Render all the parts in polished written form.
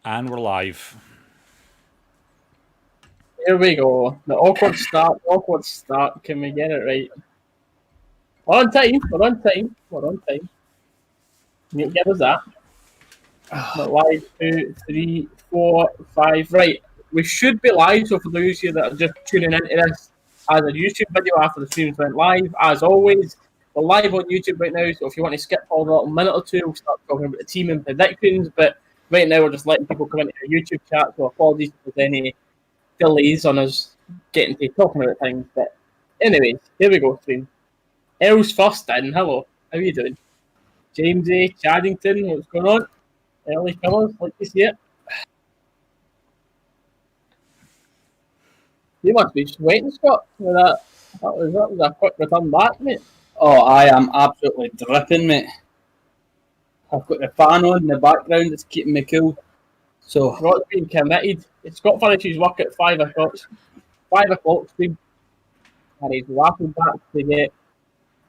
And we're live. Here we go. The awkward start. Can we get it right? We're on time. You give us that. But live, 2, 3, 4, 5. Right. We should be live, so for those of you that are just tuning into this as a YouTube video after the streams went live, as always, we're live on YouTube right now, so if you want to skip for a little minute or two, we'll start talking about the team and predictions, but right now we're just letting people come into the YouTube chat, so apologies if there's any delays on us getting to talking about things. But anyways, here we go, stream. Els first in. Hello, how are you doing? James A. Chaddington, what's going on? Early colours, like to see it. You must be sweating, Scott. With that was a quick return back, mate. Oh, I am absolutely dripping, mate. I've got the fan on in the background that's keeping me cool. So Scott's been committed. Scott finishes work at 5 o'clock. 5 o'clock stream. And he's laughing back to get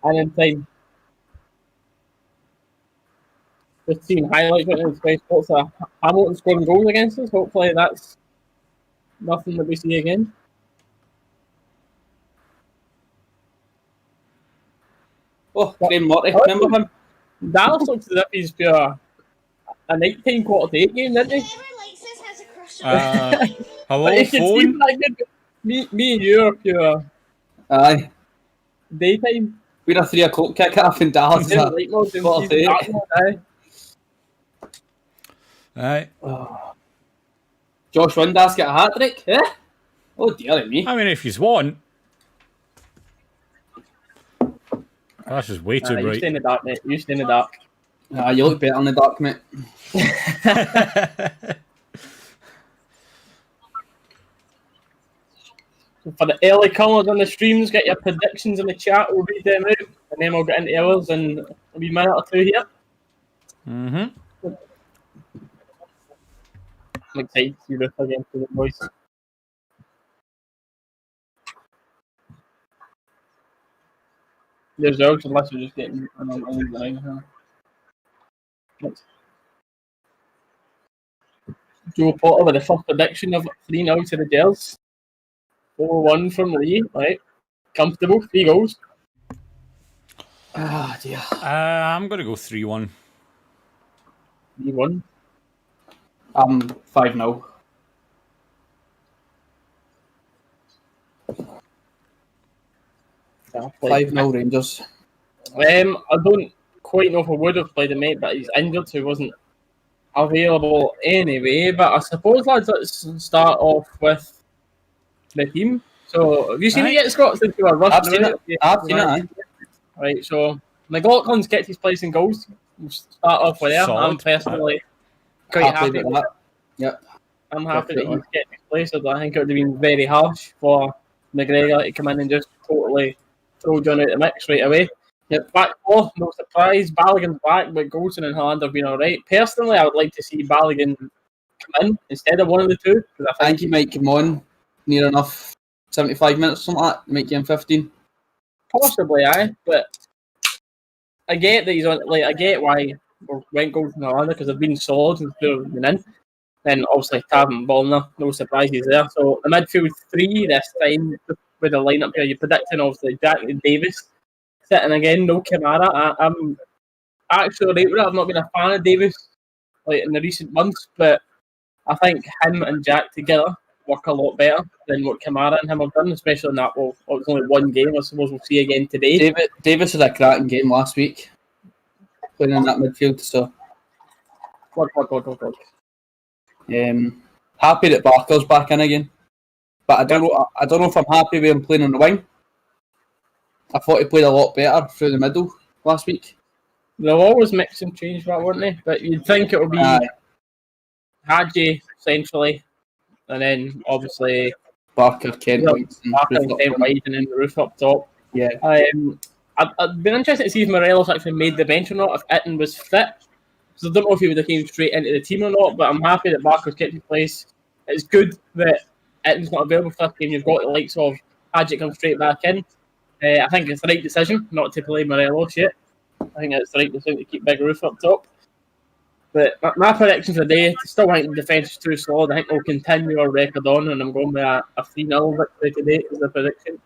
in time. Just seeing highlights right now. Sky Sports are Hamilton scoring goals against us. Hopefully that's nothing that we see again. oh, Graham Murray, remember him? Dallas looks as if he's pure a nighttime quarter to 8 game, didn't he? Hello, But you can see phone. that good. Me and you are pure Aye. daytime. We're a 3 o'clock kick off in Dallas. He's in light mode and quarter he's to in eight. dark mode, aye. Aye. Oh. Josh Windass get a hat trick? Eh? Oh dear me. I mean, if you want. That's just way too You bright. stay in the dark, mate. You stay in the dark. You look better in the dark, mate. So for the early colours on the streams, get your predictions in the chat. We'll read them out, and then we'll get into ours in a wee minute or two here. Mm-hmm. I'm excited to see Roofe again for the boys. There's jokes unless you're just getting Joe Potter with the first prediction of 3-0 to the Gels. 4-1 from Lee, right? Comfortable, 3 goals. Ah dear. I'm going to go 3-1. 3-1. I'm 5-0. Yeah, 5-0 Rangers. I don't quite know if I would have played him, mate, but he's injured, so he wasn't available anyway. But I suppose, lads, let's start off with the team. So, have you seen it yet, Scott? Since you were rushing I've seen around? it. I've seen it, aye. Right, so McLaughlin's get his place in goals. We'll start off with there. Solid. I'm personally quite happy with that. Yep. I'm happy that Definitely. he's getting his place. I think it would have been very harsh for McGregor to come in and just totally throw John out the mix right away. Yep. Back four, no surprise. Balogun's back, but Goldson and Haaland have been alright. Personally, I would like to see Balogun come in instead of one of the two. Because I think he might come on near enough 75 minutes or something like that, make him 15. possibly, aye. But I get that he's on. Like, I get why we went Goldson and Haaland because they've been solid since they've been in. And obviously, Tav and Ballner, no surprises there. So the midfield 3 this time with the lineup here, you're predicting obviously Jack and Davis sitting again, no Kamara. I'm actually right with it. I've not been a fan of Davis like in the recent months, but I think him and Jack together work a lot better than what Kamara and him have done, especially in that. Well, it was only one game. I suppose we'll see again today. Davis had a cracking game last week, playing in that midfield. So, God. happy that Barker's back in again, but I don't know if I'm happy with him playing on the wing. I thought he played a lot better through the middle last week. They'll always mix and change that, wouldn't they? But you'd think it would be Hadji essentially, and then obviously Barker, Kent, White, and Barker Roofe and up Kent front. White, and then Roofe up top. Yeah, I'd been interested to see if Morelos actually made the bench or not, if Itten was fit. So I don't know if he would have came straight into the team or not, but I'm happy that Barker's kept his place. It's good that Itten's not available for that game. You've got the likes of Hadji come straight back in. I think it's the right decision not to play Morelos yet. I think it's the right decision to keep Big Roofe up top. But my prediction for the day, still think the defence is too solid. I think we'll continue our record on, and I'm going with a 3-0 victory today as the prediction.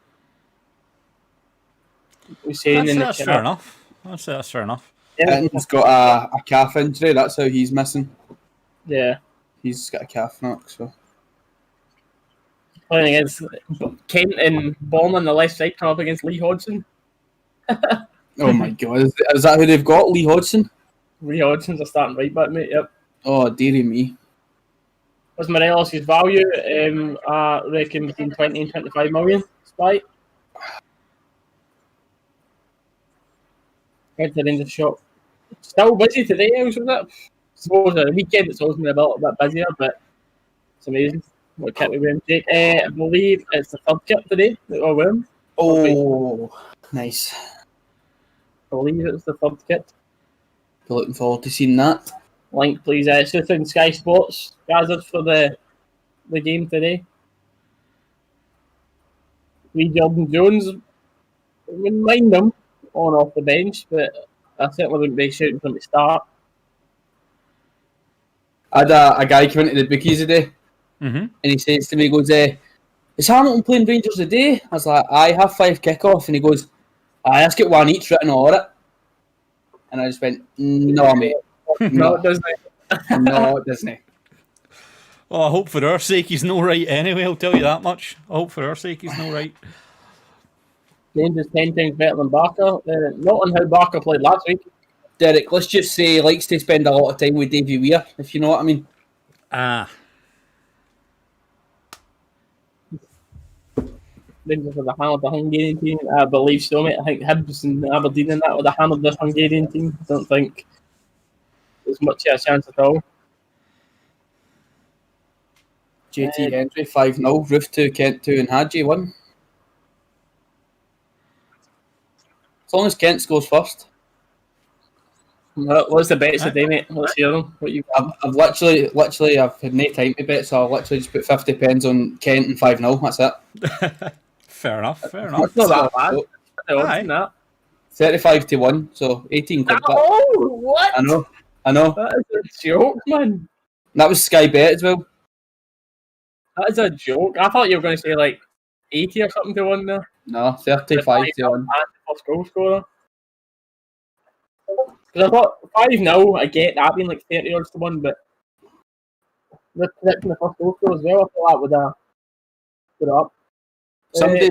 We're saying in the That's chat. fair enough. That's fair enough. Yeah. He's got a calf injury. That's how he's missing. Yeah. He's got a calf knock. So Playing against Kent and Ball on the left side, come up against Lee Hodgson. oh my god, is that who they've got? Lee Hodgson? Lee Hodgson's a starting right back, mate. Yep. Oh, dearie me. What's Morelos' value? I reckon between 20 and 25 million. Spy. Head to the Rangers shop. Still busy today, was it? I suppose on the weekend it's always been a little bit busier, but it's amazing what kit we wear and take. I believe it's the third kit today that we're wearing. Oh, nice. I believe it's the third kit. Be looking forward to seeing that. Link, please. Soothing Sky Sports gathered for the game today. Lee Jordan Jones, I wouldn't mind him on off the bench, but I certainly wouldn't be shooting from the start. I had a guy come into the bookies today, and he says to me, he goes, is Hamilton playing Rangers today? I was like, I have 5 kickoff, and he goes, I just get one each written on it. And I just went, no, mate. No, it doesn't. No, it doesn't. Well, I hope for our sake he's no right anyway, I'll tell you that much. I hope for our sake he's no right. Rangers 10 times better than Barker. Not on how Barker played last week. Derek, let's just say he likes to spend a lot of time with Davy Weir, if you know what I mean. Rangers would have hammered the Hungarian team. I believe so, mate. I think Hibs and Aberdeen and that would have hammered this Hungarian team. I don't think there's much of a chance at all. JT Hendry 5-0, Roofe 2, Kent 2, and Hadji 1. As long as Kent scores first. What's the bets today, mate? Let's hear them. What you got? I've literally, I've had no time to bet, so I'll literally just put 50 pence on Kent and 5-0. That's it. Fair enough. It's not that bad. Aye. That. 35 to 1, so 18 quid. Oh, what? I know. That is a joke, man. That was Sky Bet as well. That is a joke. I thought you were going to say like 80 or something to 1 there. No, 35 to 1. First goal scorer. Because I thought 5-0, I get that being like 30 odds to 1, but the predicting the first goal scorer as well, I thought that would have put it up. Somebody,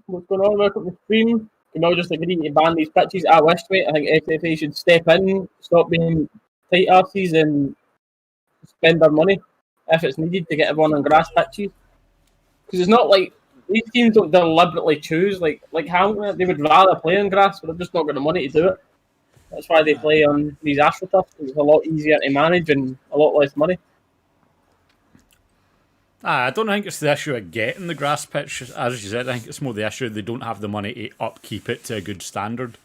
What's going on? Welcome to the stream. Camille just agreed to ban these pitches. I wished, mate. I think FFA should step in, stop being tight arses, and spend their money if it's needed to get everyone on grass pitches. Because it's not like these teams don't deliberately choose. Like Hamilton, they would rather play on grass, but they've just not got the money to do it. That's why they play on these AstroTurfs, because it's a lot easier to manage and a lot less money. I don't think it's the issue of getting the grass pitch, as you said. I think it's more the issue they don't have the money to upkeep it to a good standard.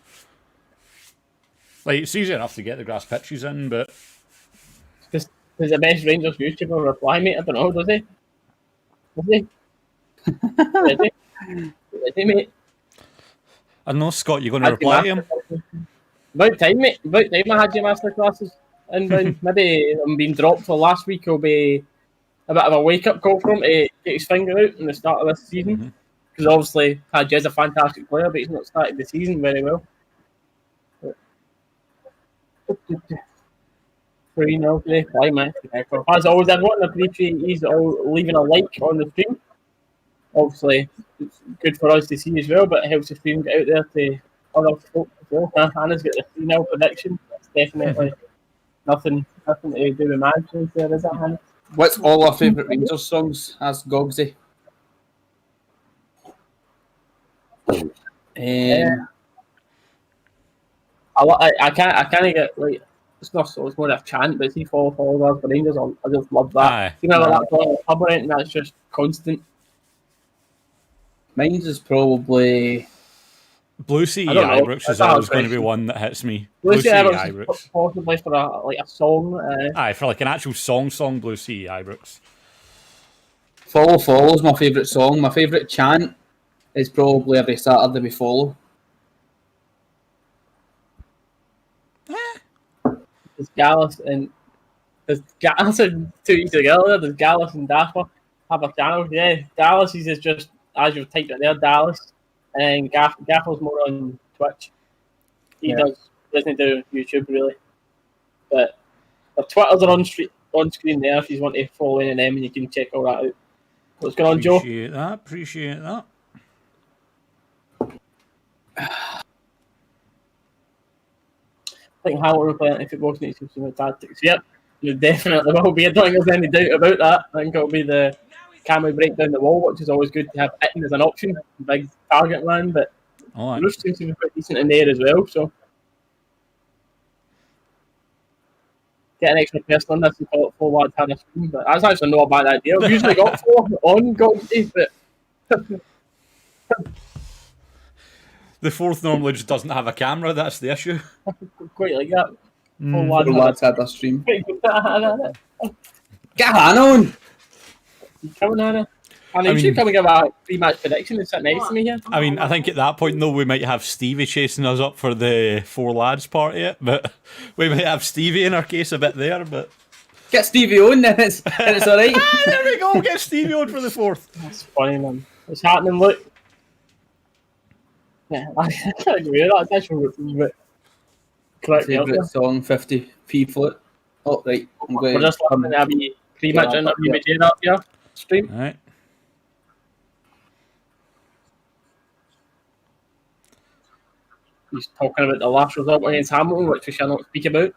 Like, it's easy enough to get the grass pitches in, but... Does the best Rangers YouTuber reply, mate? I don't know, does he? Does he? Does he, mate? I don't know, Scott, you're going to reply to him? About time, mate. About time I had your masterclasses. And maybe I'm being dropped for last week. Will be a bit of a wake-up call for him to get his finger out in the start of this season. Because obviously, Hadji is a fantastic player, but he's not started the season very well. 3-0 today. Why, man? As always, everyone, I appreciate you all leaving a like on the stream. Obviously, it's good for us to see as well, but it helps the stream get out there to other folk as well. Hannah's got the 3-0 prediction. That's definitely nothing to do with management there, is it, Hannah? what's all our favourite Rangers songs? Asked Gogsy. I can't get like it's not so it's more of a chant, but see follow us for Rangers. I just love that. Aye. You know that song pub or anything, that's just constant. Mine's is probably Blue Sea I don't know. Ibrox is That's always a going to be question. one that hits me. Blue Sea Ibrox. Ibrox possibly for a song. Aye, for like an actual song, Blue Sea Ibrox. Follow's my favourite song. My favourite chant is probably Every Saturday We Follow. It's Gallus and There's Gallus and 2 weeks ago. There's Gallus and Dapper have a channel. Yeah, Dallas is just as you've typed it there, Dallas, and Gaffer's more on Twitch. He doesn't do YouTube really, but their Twitters are on screen there if you want to follow any of them, and you can check all that out. What's going on, Joe? Appreciate that. I think Hamilton will play anti-football needs to some tactics. Yep, there definitely will be. I don't think there's any doubt about that. I think it'll be the can we break down the wall, which is always good to have hitting as an option. Big target man, but Roofe seems to be quite decent in there as well. So get an extra person on this and call it 4 lads had a screen, but that's actually not a bad idea. We've usually got 4 on Goldie, but the 4th normally just doesn't have a camera. That's the issue. Quite like that. 4 lads had a stream. Get Hannah on! Coming, Hannah. And you should come and give a pre-match prediction and sit next to me here. I mean, I think at that point, though, we might have Stevie chasing us up for the 4 lads part of it, but we might have Stevie in our case a bit there, but... Get Stevie on, then it's alright. There we go, get Stevie on for the 4th. That's funny, man. What's happening, look? Yeah, I can't agree with that. That's actually correct. Favourite song, 50p flute. Oh, right. I'm going We're just having a wee pre-match interview with Jane up here. Stream. All right. He's talking about the last result against Hamilton, which we shall not speak about.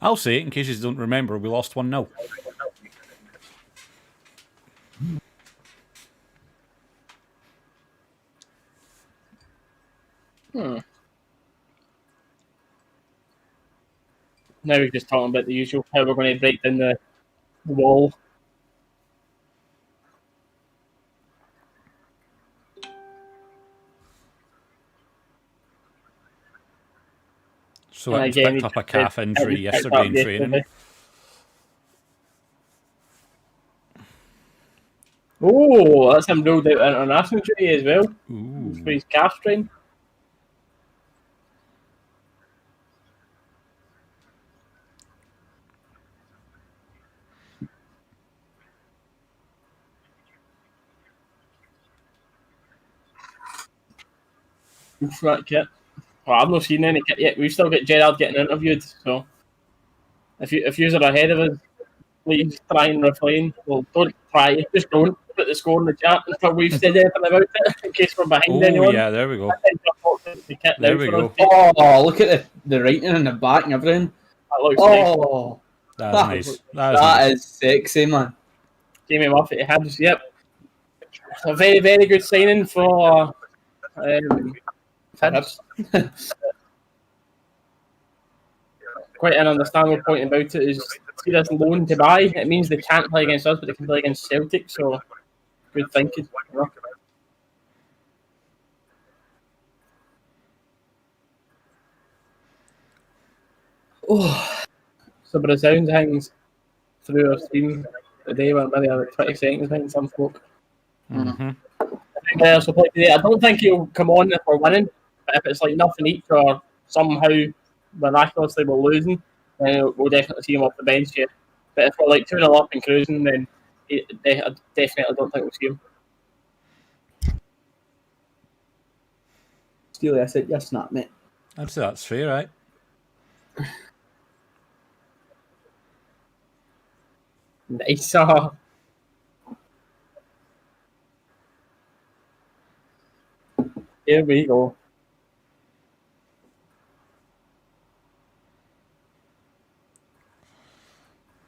I'll say it in case you don't remember. We lost 1-0. Now we're just talking about the usual, how we're going to break down the wall. So I picked up a calf injury yesterday in training. Oh, that's him ruled out international duty as well. Ooh. For his calf strain. That kit. Well, I've not seen any kit yet. We've still got Gerard getting interviewed, so if you are ahead of us, please try and refrain. Well, don't try, just don't put the score in the chat until we've said anything about it, in case we're behind anyone. Oh yeah, there we go. There we go. Oh, look at the writing in the back and everything. That looks nice. That's nice. That is sexy, man. Jamie Murphy Hibs, yep. A very, very good signing for Hibs. Quite an understandable point about it is see this loan to buy. It means they can't play against us, but they can play against Celtic. So good thinking. You know? Oh, so by the sounds of things through our stream today, we're maybe about 20 seconds behind some folk. Mm-hmm. I don't think he'll come on if we're winning, but if it's like nothing each or somehow miraculously we're losing, then we'll definitely see him off the bench here. But if we're like 2-0 up and cruising, then I definitely don't think we'll see him. Steely, I said yes, not mate. I'd say that's fair, right? Nice. Here we go.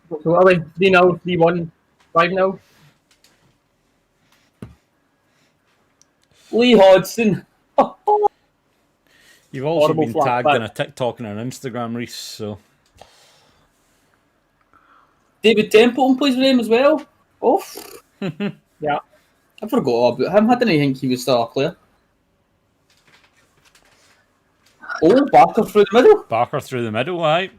So what are we? 3-0, 3-1, 5-0? Lee Hodgson. You've also Horrible been flat tagged back. in a TikTok and an Instagram, Reese, so... David Templeton plays with him as well. Oh. Yeah. I forgot all about him. I didn't think he was still a player. Oh, Barker through the middle. Barker through the middle, aye.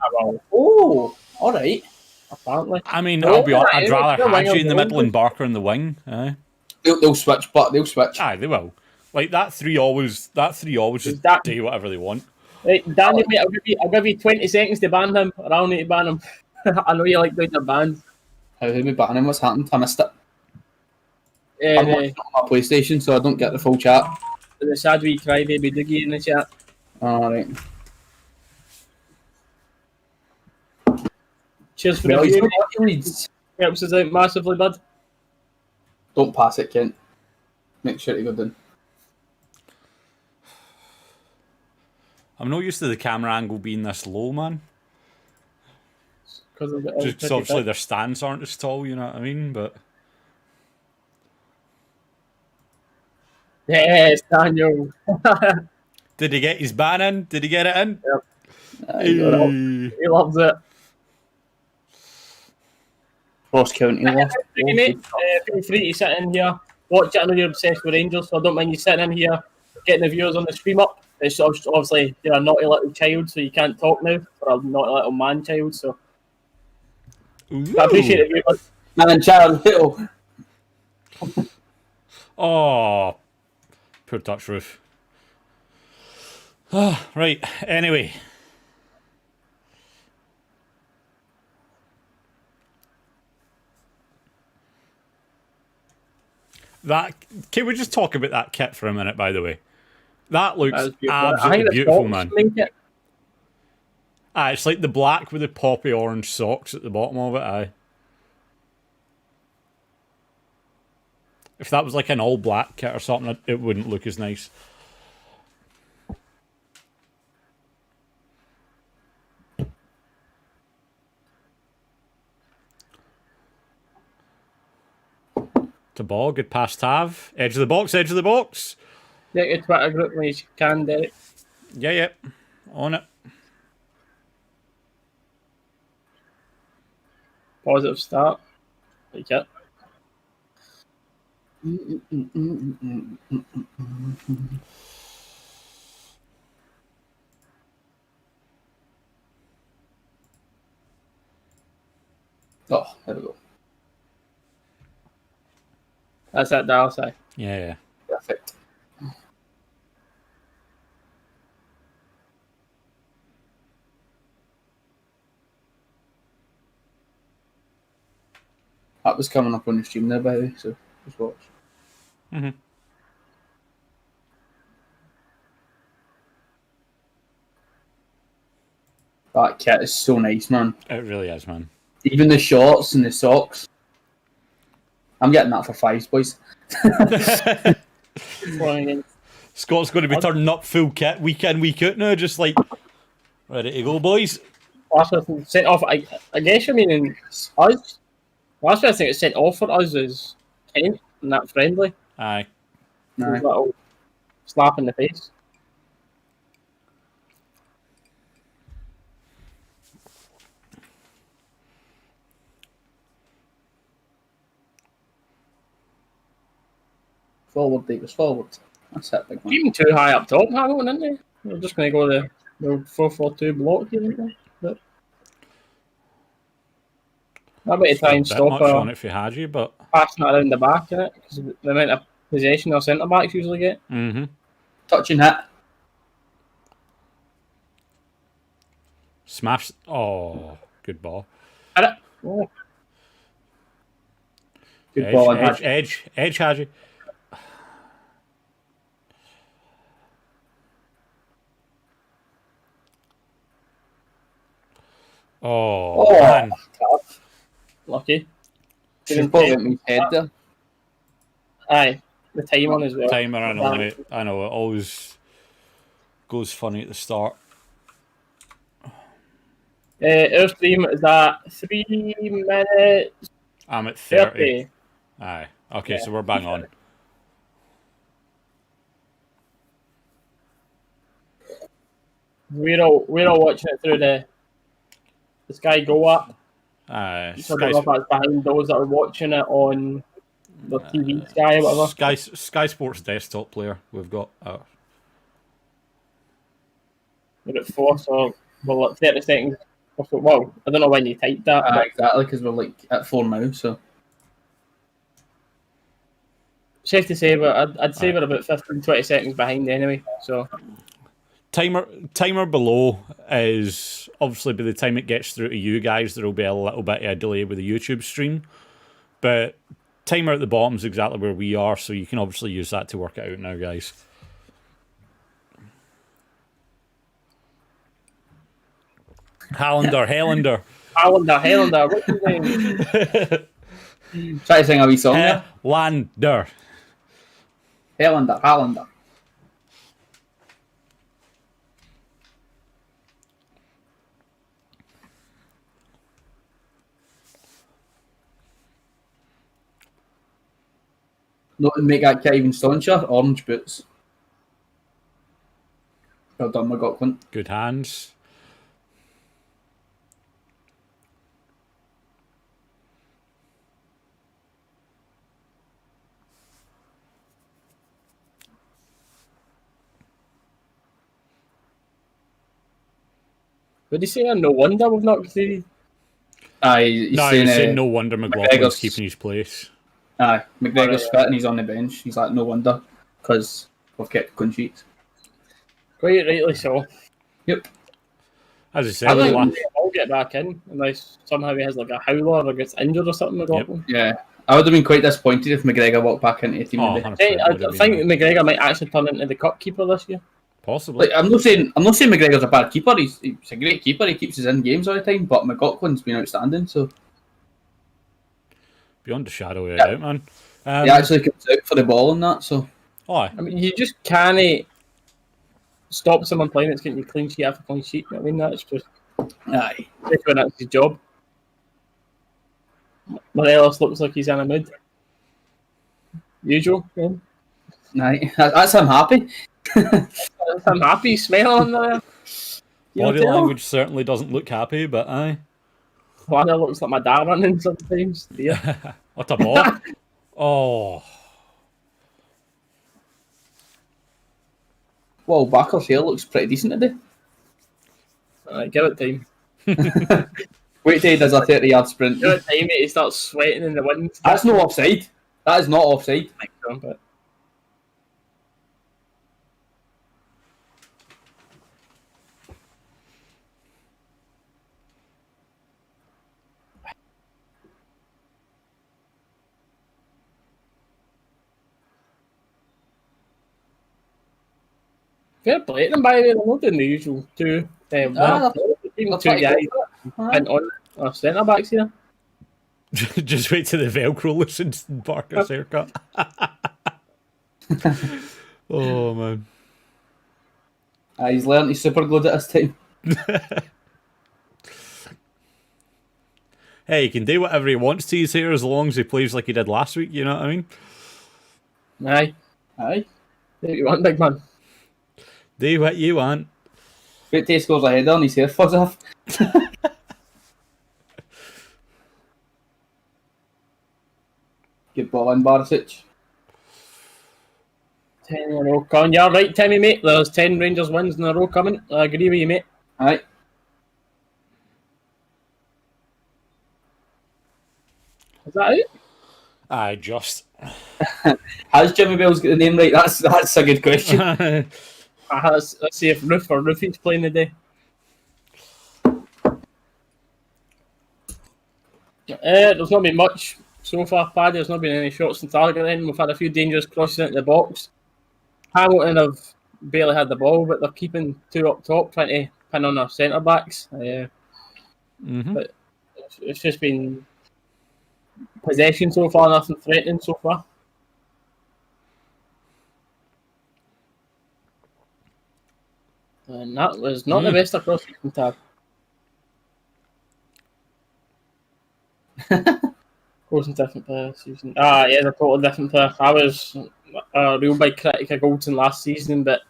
Oh, all right. Apparently. I mean, I'll be honest, I'd rather they're Hadji in the wingers, middle and Barker in the wing, aye. They'll switch, but they'll switch. Aye, they will. Like, that three always just That- do whatever they want. Right, Danny, mate, I'll give you 20 seconds to ban him, or I'll need to ban him. I know you like doing the bans. How did we ban him? What's happened? I missed it. I'm watching it on my PlayStation, so I don't get the full chat. The sad wee crybaby Doogie in the chat. Alright. Cheers for Well, the he's view. got what he needs. Helps us out massively, bud. Don't pass it, Kent. Make sure you go down. I'm not used to the camera angle being this low, man. Because Just obviously their stands aren't as tall, you know what I mean? But yes, Daniel. did he get his ban in? Did he get it in? Yep. He loves it. Cross county lost. Hey, mate, feel free to sit in here, watch it. I know you're obsessed with Rangers, so I don't mind you sitting in here, getting the viewers on the stream up. It's obviously you're a naughty little child, so you can't talk now, or a naughty little man child. So I appreciate it, viewers. Man, child, little. Oh, poor touch roof. Right, anyway. Can we just talk about that kit for a minute, by the way? That looks absolutely beautiful, man. It's like the black with the poppy orange socks at the bottom of it, aye. If that was like an all black kit or something, it wouldn't look as nice. To ball, good pass Tav. Edge of the box, edge of the box. Get your Twitter group when you can, Derek. Yeah. On it. Positive start. Like it. Oh, there we go. That's it, Dallas. Yeah. Perfect. That was coming up on the stream there, by the way, so just watch. Mm-hmm. That kit is so nice, man. It really is, man. Even the shorts and the socks. I'm getting that for fives, boys. Scott's going to be turning up full kit week in, week out now, just like ready to go, boys. Last one sent off. I guess you mean us. Last one I think it's sent off for us is Kent and that friendly. Aye. Little slap in the face. Forward, Davis, forward. That's it, big man. Even too high up top, Hamilton, isn't they? We're just going to go the 4-4-2 block here, isn't they? But I bet try and stop much on it for Haji, but passing it around the back, innit? Because the amount of possession our centre backs usually get. Mm-hmm. Touch and hit. Smash. Oh, good ball. Hit it. Oh. Good ball, edge, Haji. Oh, man. Tough. Lucky. Should ball in his head there. Aye, the time on as well. Timer, I know, mate. I know, it always goes funny at the start. Our stream is at 3 minutes. I'm at 30. 30. Aye. Okay, so we're bang on. We're all watching it through the Sky Go app. Aye. So I don't know if that's behind those that are watching it on the TV Sky or whatever. Sky Sports desktop player we've got. We're at 4, so we're at 30 seconds. Well, I don't know when you typed that. But Exactly, because we're like at 4 now, so. safe to say, but I'd say we're about 15, 20 seconds behind anyway. So timer below is obviously by the time it gets through to you guys, there will be a little bit of a delay with the YouTube stream. But timer at the bottom is exactly where we are, so you can obviously use that to work it out now, guys. Helander. What's his name? Try to sing a wee song there. Helander. Helander. Not to make that cat even stauncher. Orange boots. Well done, McLaughlin. Good hands. What did he say? No wonder we've not seen. Aye, he's saying no wonder McLaughlin's keeping his place. Aye, McGregor's fit and he's on the bench. He's like, no wonder, because we've kept clean sheets. Quite rightly so. Yep. As I said, I think I'll get back in unless somehow he has like a howler or gets injured or something. Yeah, I would have been quite disappointed if McGregor walked back into the team today. I think McGregor might actually turn into the cup keeper this year. Possibly. Like, I'm not saying McGregor's a bad keeper. He's a great keeper. He keeps us in games all the time. But McLaughlin's been outstanding. So beyond the shadow of a doubt, man. He actually comes out for the ball and that. So I mean, you just can't stop someone playing that's getting you clean sheet after clean sheet. I mean, that's just aye. When that's his job. Morelos looks like he's in a mood. Usual. Yeah. Aye. That's him happy. I'm happy, smiling there. Body language certainly doesn't look happy, but aye. One that looks like my dad running sometimes. Yeah. What a ball. Oh. Well, Bakker's hair looks pretty decent today. Alright, give it time. Wait till he does a 30-yard sprint. Give it time, mate. He starts sweating in the wind. That's no offside. That is not offside. But fair play to them, by the way. They're not doing the usual two guys and on our centre backs here. Just wait till the Velcro loosens in Barker's haircut. Oh, man. He's learned he's super good at this time. Hey, he can do whatever he wants to his hair as long as he plays like he did last week, you know what I mean? Aye. Do what you want, big man. Do what you want. Wait till he scores a header and his hair falls off. Good ball in, Barisic. 10 in a row coming. You're right, Timmy, mate. There's 10 Rangers wins in a row coming. I agree with you, mate. Aye. Is that it? Aye, just. Has Jimmy Bell's got the name right? That's a good question. Let's see if Roofe's playing today. There's not been much so far, Paddy. There's not been any shots on target then. We've had a few dangerous crosses into the box. Hamilton have barely had the ball, but they're keeping two up top, trying to pin on their centre backs. But it's just been possession so far, nothing threatening so far. And that was not the best across the tab. Wasn't different player this season. Yeah, a totally different player. I was a real big critic of Goldson last season, but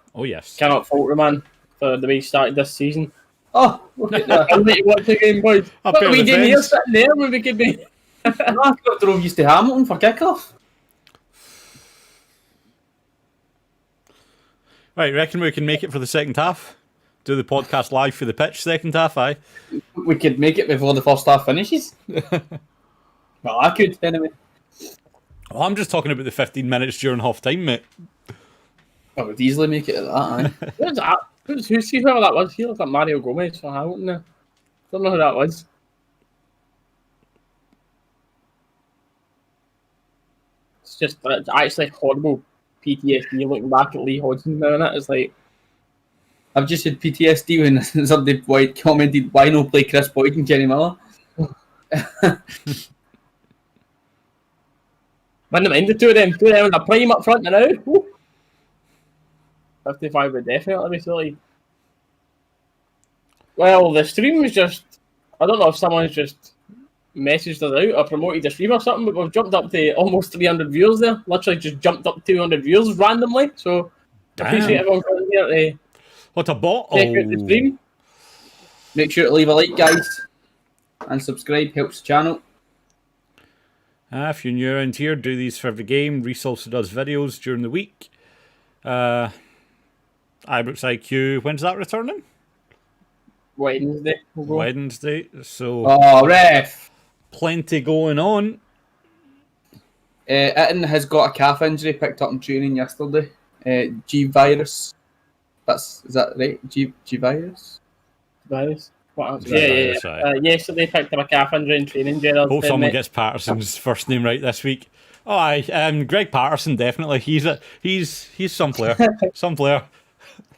cannot fault the man for the way he started this season. Oh, look at that. I'll let you watch the game, boys. What are we doing here sitting there when we could be? I drove used to Hamilton for kickoff. Right, reckon we can make it for the second half? Do the podcast live for the pitch second half, aye? We could make it before the first half finishes. Well, I could, anyway. Well, I'm just talking about the 15 minutes during half time, mate. I would easily make it at that, aye. What's that? Whoever that was? He looked like Mario Gomez for Hamilton there. Don't know who that was. It's just it's actually horrible PTSD looking back at Lee Hodgson now, and it's like I've just had PTSD when somebody commented, "Why no play Chris Boyd and Kenny Miller?" wouldn't mind the two of them in a prime up front now. 55 would definitely be silly. Well, the stream was just, I don't know if someone's just messaged us out or promoted the stream or something, but we've jumped up to almost 300 viewers there. Literally just jumped up 200 viewers randomly. So I appreciate everyone coming here to What a bot! check out the stream. Make sure to leave a like, guys, and subscribe. Helps the channel. If you're new around here, do these for every game. Reese also does videos during the week. Ibrox IQ, when's that returning? Wednesday. Wednesday. So Oh, ref. plenty going on. Itten has got a calf injury picked up in training yesterday. G virus. Is that right? G virus. Virus. What else? Virus, Yeah. aye. Yesterday picked up a calf injury in training, Gerald. Hope someone gets Patterson's first name right this week. Oh, aye. Greg Patterson, definitely. He's some player. Some player.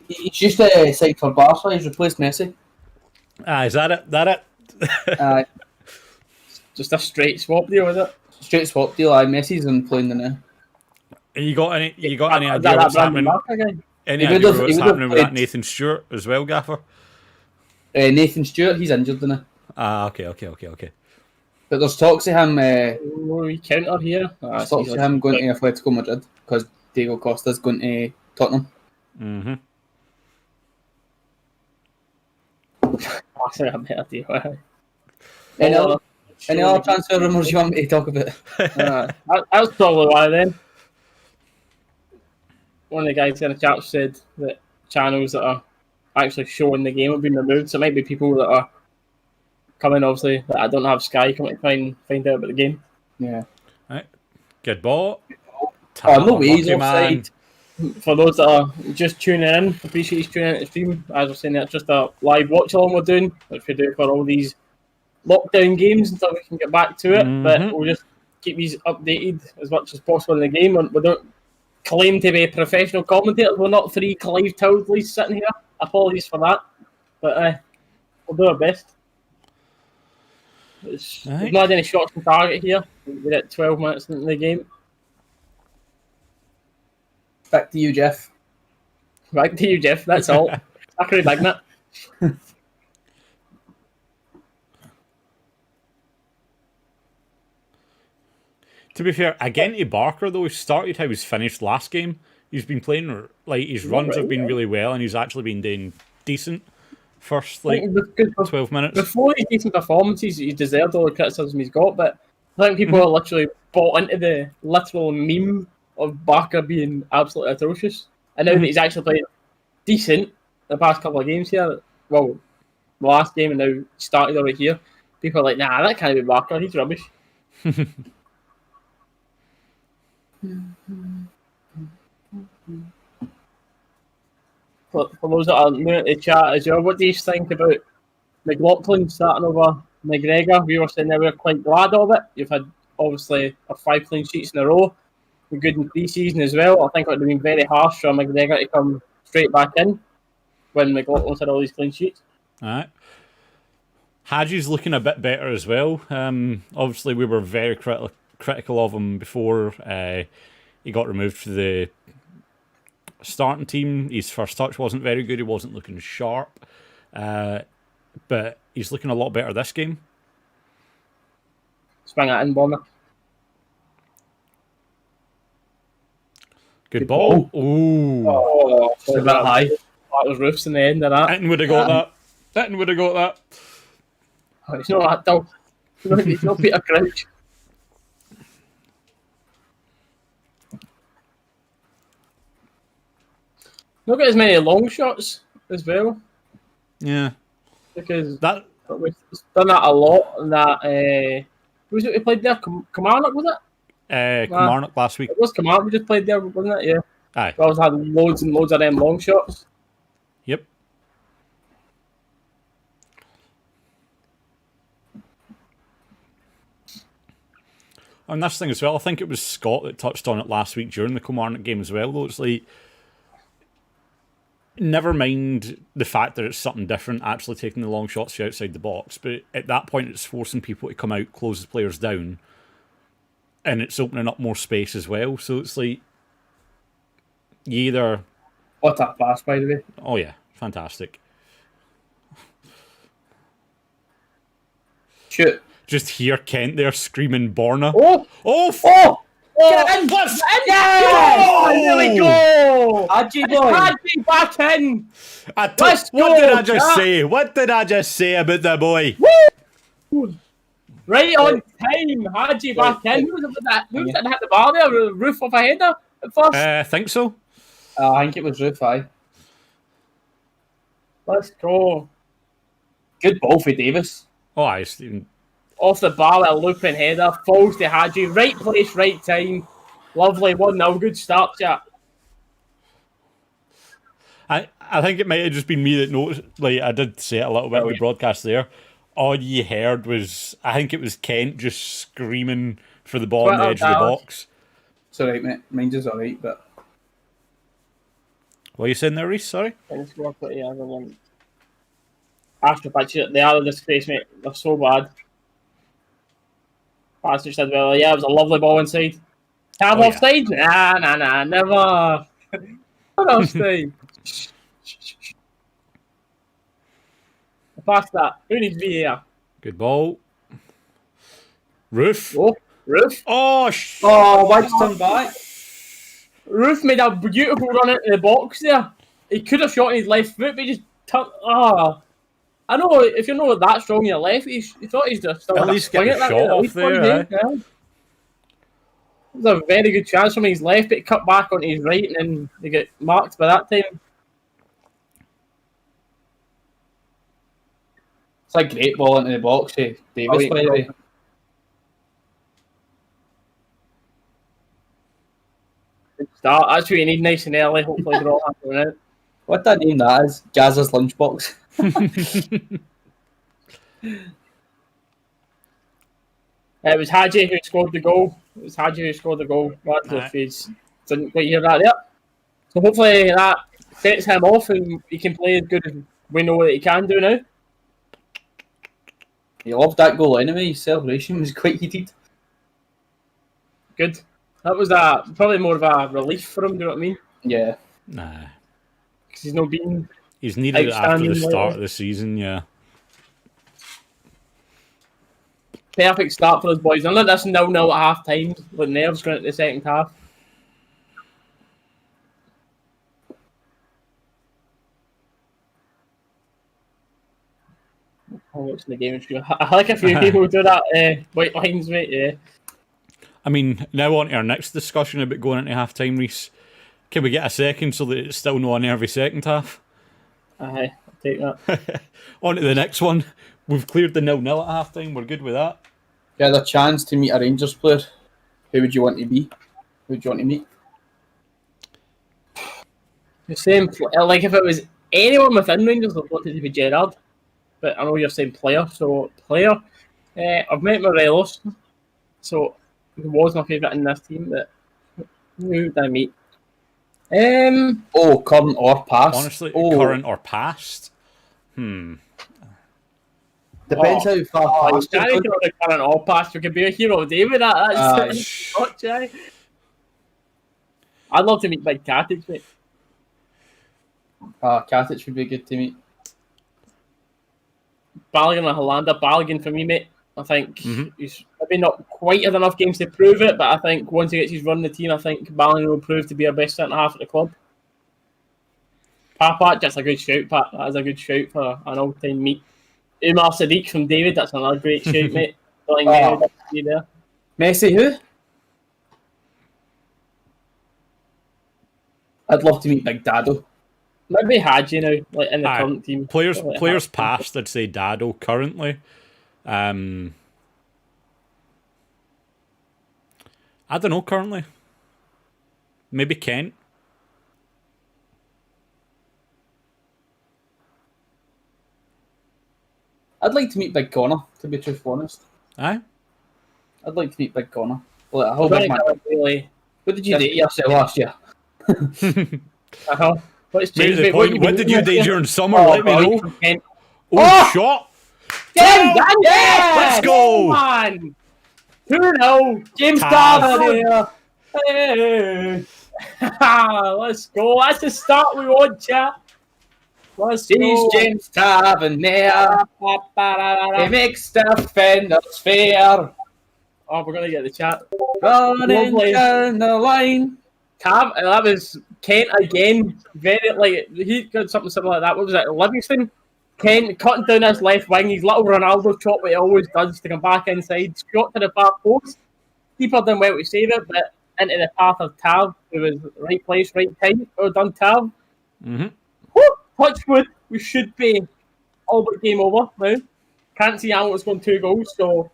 He's just a site for Barca. He's replaced Messi. Is that it? Aye. Just a straight swap deal, is it? Straight swap deal. Aye, Messi's in playing the now. You got any Is idea that what's Brandon happening? Barker guy? Any He idea would've- what's he would've happening with that played- Nathan Stewart as well, Gaffer? Nathan Stewart. He's injured now. Okay. But there's talks of him. We counter here. There's talks of him going to Atletico Madrid because Diego Costa's going to Tottenham. Mm-hmm. That's a better deal. Any other transfer rumours you want me to talk about? That's probably why then. One of the guys in the chat said that channels that are actually showing the game have been removed, so it might be people that are coming, obviously, that I don't have Sky coming to try and find out about the game. Yeah. Right. Good ball. Oh, no way, he's Lucky man. offside. For those that are just tuning in, appreciate you tuning in to the stream. As we're saying, that's just a live watch along we're doing, which we do for all these lockdown games until we can get back to it. But we'll just keep these updated as much as possible in the game. We don't claim to be professional commentators. We're not three Clive Towsleys sitting here. Apologies for that. But we'll do our best. We've not had any shots on target here. We're at 12 minutes into the game. Back to you, Jeff. Back to you, Jeff. That's all. Zachary Bagnett. To be fair, again to Barker though, he started how he's finished last game. He's been playing like his runs have been really well, and he's actually been doing decent first 12 minutes. Before his decent performances, he deserved all the criticism he's got. But I think people are literally bought into the literal meme of Barker being absolutely atrocious. And now that he's actually played decent the past couple of games here, well, the last game and now started over here, people are like, nah, that can't be Barker. He's rubbish. For those that are new at the chat as well, what do you think about McLaughlin starting over McGregor? We were saying that we were quite glad of it. You've had obviously 5 clean sheets in a row. We're good in pre-season as well. I think it would have been very harsh for McGregor to come straight back in when McLaughlin's had all these clean sheets. All right. Hadji's looking a bit better as well. Obviously, we were very critical of him before he got removed from the starting team. His first touch wasn't very good. He wasn't looking sharp. But he's looking a lot better this game. Swing that in, Bomber. Good ball. Ooh. Oh, Just a bit high. that was Roofe's in the end of that. Etton would have got that. Etton would have got that. Oh, it's not that dull. It's not Peter Crouch. Not got as many long shots as well, Yeah. because That. we've done that a lot. And that who was it we played there? Kilmarnock, was it? Kilmarnock last week. It was Kilmarnock we just played there, wasn't it? Yeah. Aye. We always had loads and loads of them long shots. Yep. on this thing as well. I think it was Scott that touched on it last week during the Kilmarnock game as well, though. It's like, never mind the fact that it's something different, actually taking the long shots outside the box, but at that point it's forcing people to come out, close the players down, and it's opening up more space as well. So it's like, you either... What a pass, by the way. Oh yeah, fantastic. Shoot. Just hear Kent there screaming Borna. Oh! Oh! Get in! Let's Oh, there we go! Hadji boy! Hadji back in! What did I just say? What did I just say about the boy? Woo! Right on time, Hadji back in. Who was it that hit the bar there? Roof of a header at first? I think so. I think it was Roofe, aye. Let's go. Good ball for Davis. Oh, I Stephen. Off the bar, a looping header. Falls to Hadji. Right place, right time. Lovely 1-0. Good start, chat. I think it might have just been me that noticed. Like, I did say it a little bit in the broadcast there. All you heard was, I think it was Kent just screaming for the ball on the edge of the box. It's alright, mate. Mine's is alright, but... What are you saying there, Reese? Sorry? Astro pitches, they are a disgrace, mate. They're so bad. Patrick said, well, yeah, it was a lovely ball inside. Tab offside? Nah, never. Not offside. Pass that. Who needs VAR? Good ball. Roofe. Oh, Roofe. Oh, why'd you turn back? Roofe made a beautiful run into the box there. He could have shot in his left foot, but he just turned. I know if you're not that strong in your left, he thought he's just still at least get a shot off there. Yeah. It was a very good chance from his left, but he cut back onto his right, and then they get marked by that time. It's a great ball into the box, eh? Davis, by the way. Good start. That's what you need, nice and early. Hopefully, they're all happy with it. What that name that is? Gazza's lunchbox. It was Hadji who scored the goal. That's the face. Didn't quite hear that there. So hopefully that sets him off and he can play as good as we know that he can do now. He loved that goal anyway. His celebration was quite heated. Good. That was probably more of a relief for him, do you know what I mean? Yeah. Nah. Because he's not been... He's needed it after the start of the season, yeah. Perfect start for those boys. Unless that's 0-0 at half time, with nerves going into the second half. I'm watching the game stream. I like a few people do that. White lines, mate. Yeah. I mean, now on to our next discussion about going into half time, Reese. Can we get a second so that it's still not on every second half? Aye, I'll take that. On to the next one. We've cleared the 0-0 at half time. We're good with that. If you had a chance to meet a Rangers player, who would you want to be? Who would you want to meet? The same, like if it was anyone within Rangers, I'd want it to be Gerrard. But I know you're saying player, so player. I've met Morelos, so he was my favourite in this team, but who did I meet? Current or past? Honestly, current or past? Depends how far past. Gary can the current or past. You could be a hero, David. That's not Jay. I'd love to meet Big Katic, mate. Katic would be good to meet. Balogun or Hollander. Balogun for me, mate. I think he's maybe not quite had enough games to prove it, but I think once he gets his run in the team, I think Balogun will prove to be our best centre half at the club. Pat, that's a good shout, Pat. That is a good shout for an all-time meet. Umar Sadiq from David, that's another great shout, mate. There. Messi, who? I'd love to meet Big Dado. Maybe Hadji now, like in the current team. Players past, I'd say Dado currently. I don't know currently. Maybe Kent. I'd like to meet Big Connor, to be truthful honest. Aye? I'd like to meet Big Connor. Well, how big man? Really. What did you do to yourself last year? What's Mate, changed? the Mate, point, what did you do during summer? Let me know. Shot! James, Let's go! 2-0. James Tav. Tav. Hey. Let's go. That's the start we want, chat. Let's go. He's James Tavernier. He makes defenders fair. Oh, we're going to get the chat. Running Lovely. down the line. Tav, that was Kent again. Very, like, he got something similar like that. What was it? Livingston? Kent cutting down his left wing. His little Ronaldo chop, what he always does to come back inside. Shot to the far post. Keeper done well to save it, but into the path of Tav, who was right place, right time. Well done, Tav. Mm-hmm. Woo! Touch wood. We should be all but game over now. Can't see Hamilton's going 2 goals, so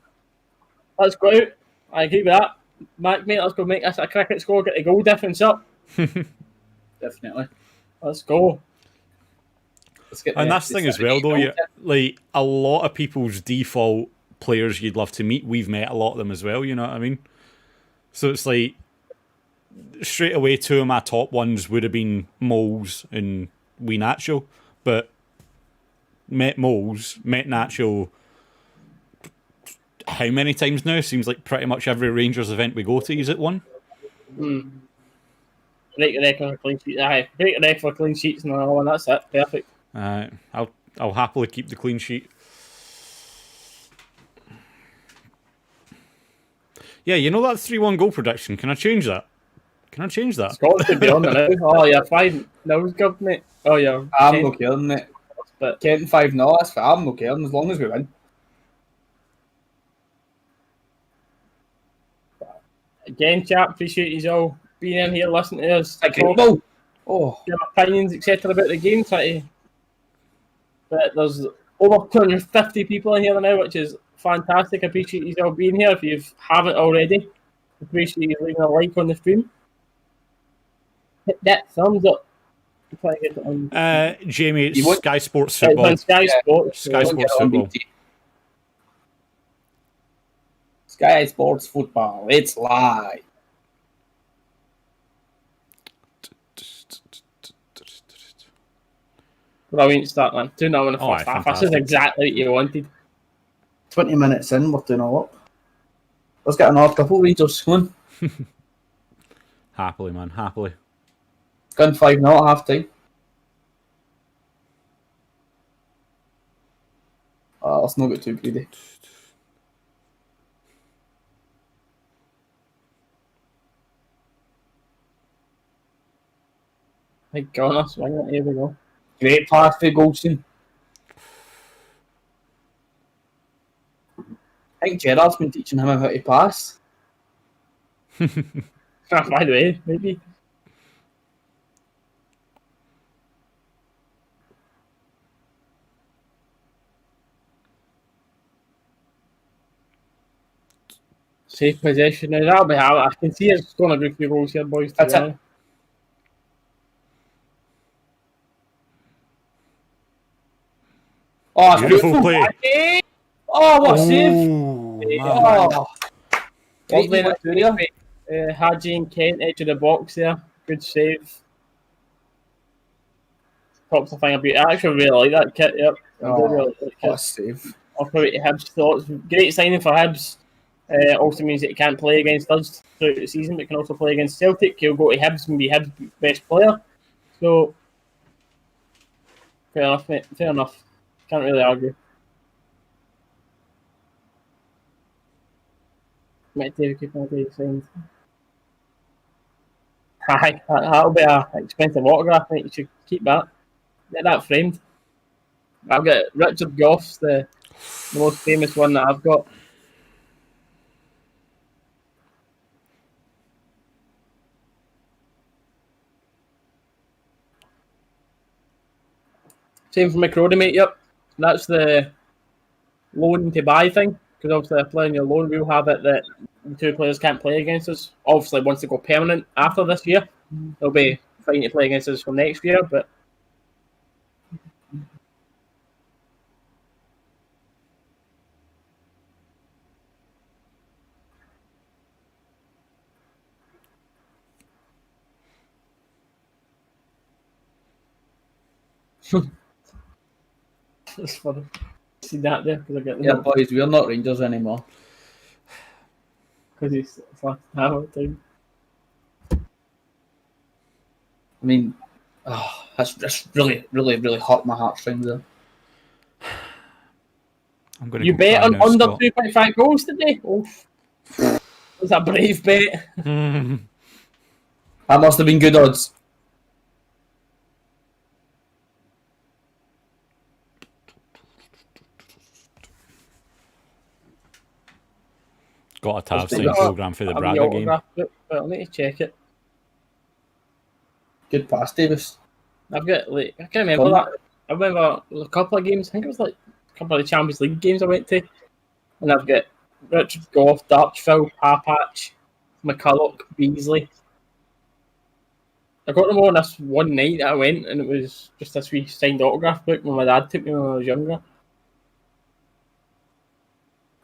let's go out. I agree with that. Mate, let's go make this a cricket score, get the goal difference up. Definitely. Let's go. Let's get And that's the thing as well, though. Like, a lot of people's default players you'd love to meet, we've met a lot of them as well, you know what I mean? So it's like, straight away, 2 of my top ones would have been Moles and Wee Nacho, but met Moles, met Nacho how many times now? Seems like pretty much every Rangers event we go to, is it one? Break the record for clean sheets. Aye, break the record for clean sheets and all, and that's it. Perfect. I'll happily keep the clean sheet. Yeah, you know that 3-1 goal prediction? Can I change that? Scott should be on there now. Oh, yeah, 5-0's good, mate. Oh, yeah. I'm not caring, mate. But Kent 5-0, that's fine. I'm not caring as long as we win. again, chat, appreciate you all being in here, listening to us. Incredible. Oh, Your opinions, etc. about the game. But there's over 250 people in here now, which is fantastic. I appreciate you all being here. If you haven't already, appreciate you leaving a like on the stream. Hit that thumbs up. Try to get it on. Jamie, it's Sky Sports Football. It's on Sky Sports. Sky Sports Football. Sky Sports Football. It's live. Brilliant start, man. 2-0 in the first half. This is exactly what you wanted. 20 minutes in, we're doing all up. Let's get another couple Rangers going. Happily, man, happily. Gun 5-0 at half time. Let's not get too greedy. My goodness, here we go. Great pass for Goldson. I think Gerard's been teaching him how to pass. By the way, maybe. Safe possession now. That'll be how I can see it's going to be a few goals here, boys. That's it. Oh, Beautiful play. Oh, what a save! Oh, Hadji and Kent edge of the box there. Good save. Top the thing about it. I actually really like that kit. Yep. I do really like that What a kit. save! I'll put it to Hibs thoughts. Great signing for Hibs. Also means that he can't play against us throughout the season, but can also play against Celtic. He'll go to Hibs and be Hibs' best player. So, fair enough, mate. Fair enough. Can't really argue. Might take keep my day signs. Aye, that'll be an expensive autograph, mate. You should keep that. Get that framed. I've got Richard Goff's the most famous one that I've got. Same for McRory, mate. Yep, that's the loan to buy thing. Because obviously, they're playing your loan. We'll have it that the 2 players can't play against us. Obviously, once they go permanent after this year, they'll be fine to play against us for next year. But It's funny. See that there? Because I get the Yeah, boys, we're not Rangers anymore. because he's fucked half the time. I mean, that's really, really, really hurt my heartstrings there. I'm going to You go bet cry on now, under Scott. 2.5 goals today? Oof. That's a brave bet. That must have been good odds. Got a tab I've signed got- programme for the I've got Braga game. autograph book, but I'll need to check it. Good pass, Davis. I've got, like, I can't remember that. I remember a couple of games, I think it was like a couple of the Champions League games I went to. And I've got Richard Goff, Darchville, Papach, McCulloch, Beasley. I got them all on this one night that I went, and it was just this wee signed autograph book when my dad took me when I was younger.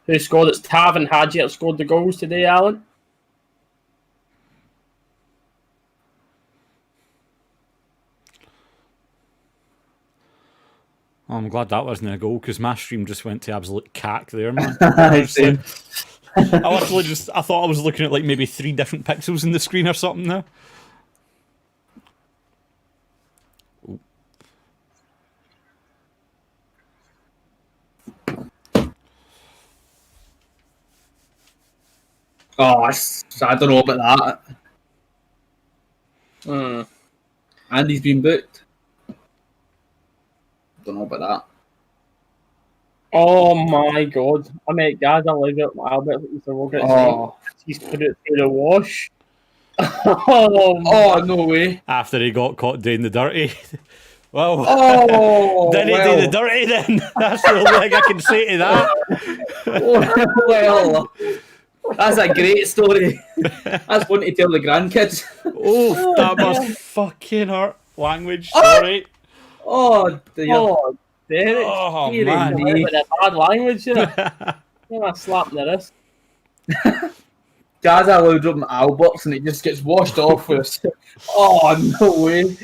Who scored? It's Tav and Hadji that scored the goals today, Alan. Oh, I'm glad that wasn't a goal because my stream just went to absolute cack there, man. Same. I thought I was looking at like maybe 3 different pixels in the screen or something there. Oh, I don't know about that. Andy's been booked. Don't know about that. Oh my god. I met Gaza Albert Oh, he's put it through the wash. Oh, no way. After he got caught doing the dirty. Well, Oh, did he do the dirty then? That's the only thing I can say to that. well, that's a great story. That's one to tell the grandkids. Oh, that must fucking hurt. Language, sorry. Oh, dear. oh, Derek. Oh, Dear, man. you know, with a bad language, you know. I'm a slap in the wrist. Gaza loads up Alberts and it just gets washed off with us. Oh, no way.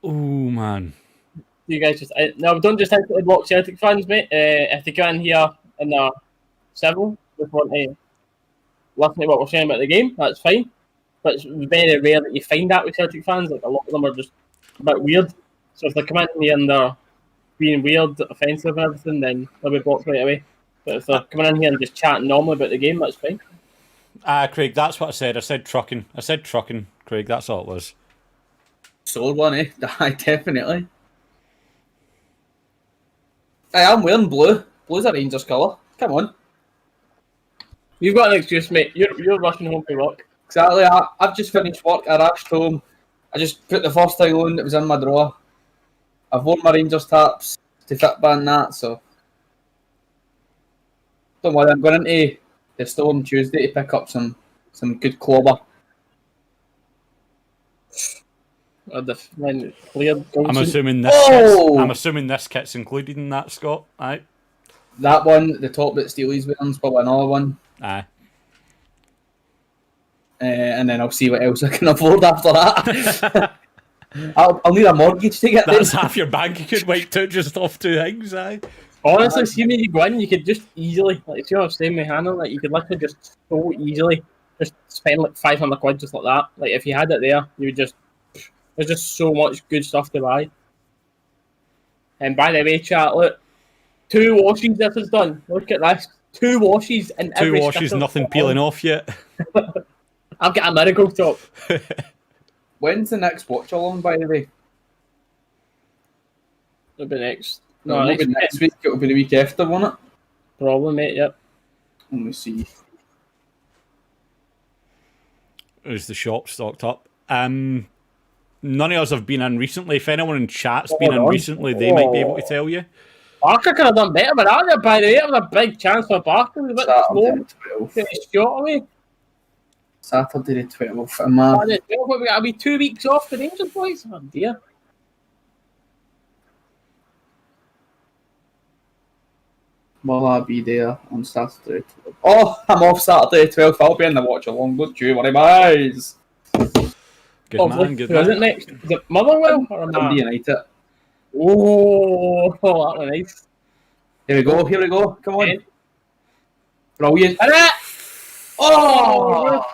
Oh, man. You guys just no, don't just instantly block Celtic fans, mate. If they come in here in the civil, just want to listen to what we're saying about the game, that's fine. But it's very rare that you find that with Celtic fans. Like a lot of them are just a bit weird. So if they're coming in here and they're being weird, offensive and everything, then they'll be blocked right away. But if they're coming in here and just chatting normally about the game, that's fine. Craig, that's what I said. I said trucking, Craig. That's all it was. Sold one, eh? Aye, definitely. Hey, I'm wearing blue. Blue's a Rangers colour. Come on. You've got an excuse, mate. You're rushing home for work. Exactly. I've just finished work. I rushed home. I just put the first thing on that was in my drawer. I've worn my Rangers taps to fit band that, so don't worry. I'm going into the store on Tuesday to pick up some good clobber. When cleared I'm assuming this. I'm assuming this kit's included in that, Scott. Aye. That one, the top that Steely's wearing, is probably another one. Aye. And then I'll see what else I can afford after that. I'll need a mortgage to get That's there. half your bank account wiped out just off 2 things, aye. Honestly, see when you go in, you could just easily, like, see what I'm saying with Hannah, like, you could literally just so easily just spend like 500 quid just like that. Like, if you had it there, you would just, there's just so much good stuff to buy. And by the way, chat, look, 2 washes this is done. Look at this. 2 washes and 2 every washes, sticker nothing on. peeling off yet. I've got a miracle top. When's the next watch along, by the way? It'll be next. No, it won't be next week. It'll be the week after, won't it? Probably, mate, yep. Let me see. Is the shop stocked up? None of us have been in recently. If anyone in chat's been in recently, they might be able to tell you. Barker could have done better with that, by the way. It was a big chance for Barker. It was a bit slow. Saturday the Get his shot away. 12th. Saturday the 12th. Man. What, we got to be 2 weeks off the Rangers, boys? Oh, dear. Will I be there on Saturday? 12th? Oh, I'm off Saturday 12th. I'll be in the watch along. Don't you worry, guys. Good man, good Who is it man. next? Is it Motherwell or Dundee Matt? United. Oh, that was nice. Here we go. Come on. Okay. Brilliant. And it! Oh!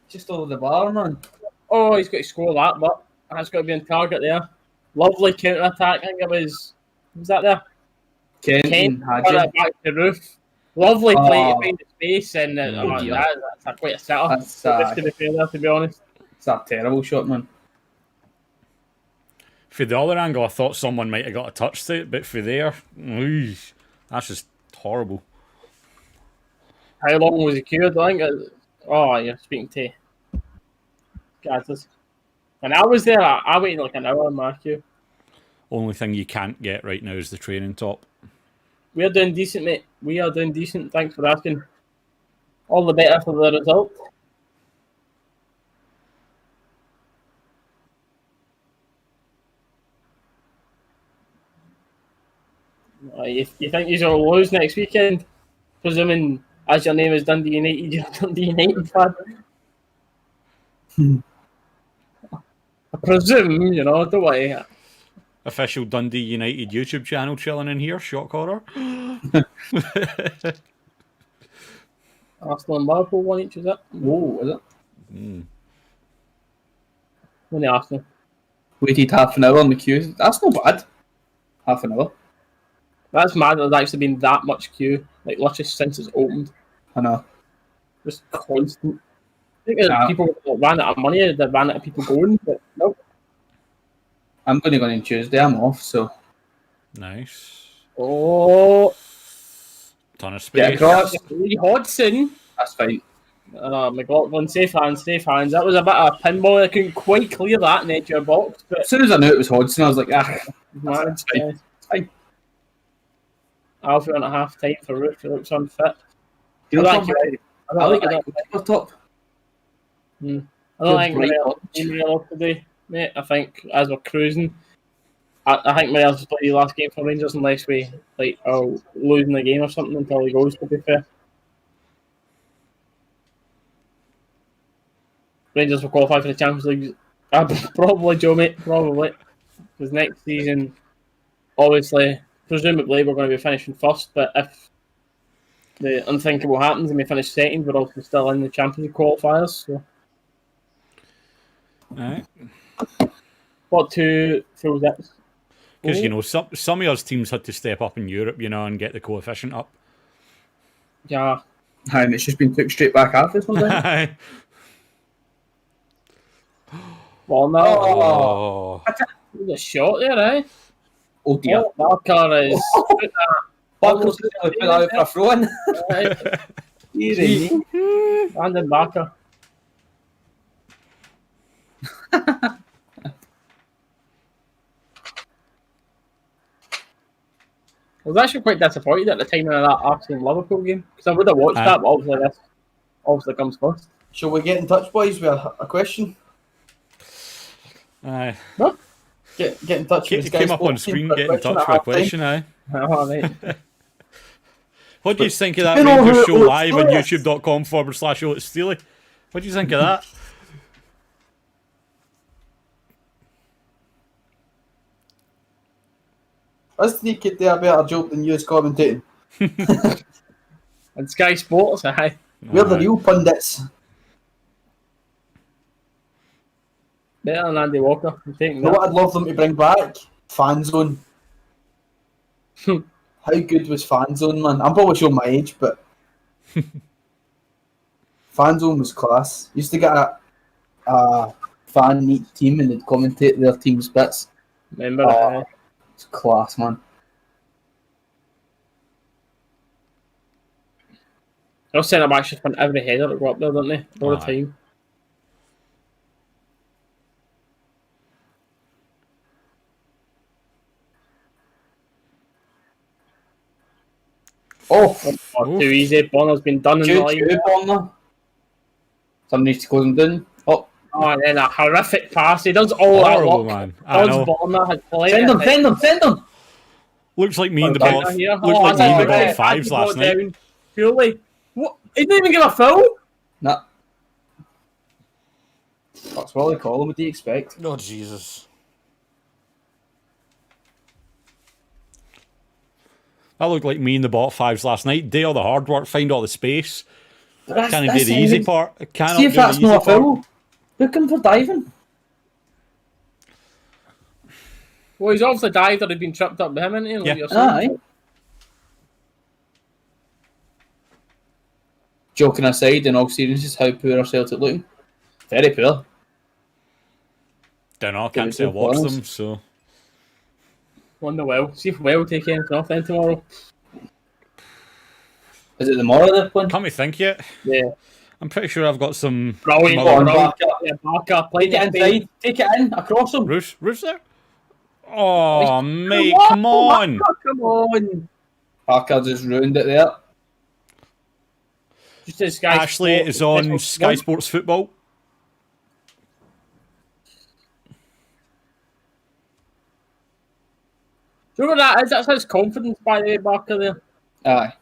Just over the bar, man. Oh, he's got to score that, but that's got to be on target there. Lovely counter attack. I think it was that there? Kenton, Got Hadji. it back to Roofe. Lovely play to Oh. find the space, and dear. that's a quite a setup. That's, Just to be fair there, to be honest. It's a terrible shot, man. For the other angle, I thought someone might have got a touch to it, but for there, that's just horrible. How long was the queue? I think. Oh, you're speaking to guys. And I was there. I waited like an hour in my queue. Only thing you can't get right now is the training top. We are doing decent, mate. We are doing decent. Thanks for asking. All the better for the result. You think you'll lose next weekend? Presuming, as your name is Dundee United, you're a Dundee United fan. I presume, don't worry. Official Dundee United YouTube channel chilling in here. Shock horror. Arsenal and Liverpool won each, is it? Oh, is it? When the Arsenal. Waited half an hour on the queue. That's not bad. Half an hour. That's mad that there's actually been that much queue. Like, literally since it's opened. I know. Just constant. I think there's people that ran out of money, that ran out of people going, but nope. I'm going to go on Tuesday. I'm off, so. Nice. Oh. Ton of Yeah, space. cross. Lee Hodgson. That's fine. McLaughlin, safe hands. That was a bit of a pinball. I couldn't quite clear that in the edge of your box, but As soon as I knew it was Hodgson, I was like, managed. fine. It's fine. Alfie on at half time for Roofe. He looks unfit. You know, I I don't like that top. I don't think Great Morelos today, mate. I think as we're cruising, I think Morelos will play the last game for Rangers unless we are losing the game or something until he goes, to be fair. Rangers will qualify for the Champions League. Probably, Joe, mate. Probably. Because next season, obviously, presumably, we're going to be finishing first. But if the unthinkable happens and we finish second, we're also still in the Champions League qualifiers. So. Alright. What two full zips? Because, some of us teams had to step up in Europe, and get the coefficient up. Yeah. And it's just been took straight back after something. Well, no. Oh. There's a shot there, eh? Oh dear. Barker is. Barker's going to put that out for a throw in. Easy. Brandon Barker. I was actually quite disappointed at the timing of that Arsenal Liverpool game because I would have watched that, but obviously this comes first. Shall we get in touch, boys, with a question? What? Get in touch with this guy. Came up on screen, get in touch with a question, aye. Oh, right. What do you think of that Rangers show live on youtube.com/Oh It's Steely? What do you think of that? Is the kid do a better job than you as commentating? And Sky Sports, aye. We're the real pundits. Better than Andy Walker. I'm taking You know that. what I'd love them to bring back? Fan Zone. How good was Fan Zone, man? I'm probably showing my age, but Fan Zone was class. Used to get a fan meet team and they'd commentate their team's bits. Remember that? It's class, man. They'll centre backs just win every header that go up there, don't they? All the time. Oh, Too easy. Bonner's been done in the league. Bonner. Somebody needs to close him down. Oh, and then a horrific pass. He does all Horrible, that work. man. I know. Bonner had plenty send him! Looks like me and the ball. down here. Looked like me and the ball That's fives ball last night. down. Purely. What? He didn't even give a foul? Nah. That's what they call him. What do you expect? Oh, Jesus. That looked like me in the bot fives last night. Do all the hard work, find all the space. That's, Can't do the easy part. Cannot see if do the that's easy not a part. foul. Book him for diving. Well, he's obviously dived or he'd been tripped up by him, isn't he? Like Yeah. you're saying. Aye. Joking aside, in all seriousness, how poor are Celtic looking? Very poor. Don't know, I can't Give say I it watched two them, so... Wonder well. See if Well take anything off then tomorrow. Is it the Mora they're playing? Can't we think yet? Yeah. I'm pretty sure I've got some... Brilliant. some other- Barker. Yeah, Barker. Take it inside. Take it in. Across him. Roof's there? Oh, mate, on, come on! Come on. Parker just ruined it there. Just as Sky Ashley Sport- is on Sky Sports Football. Do you know what that is? That's his confidence, by the way, Barker there. Aye.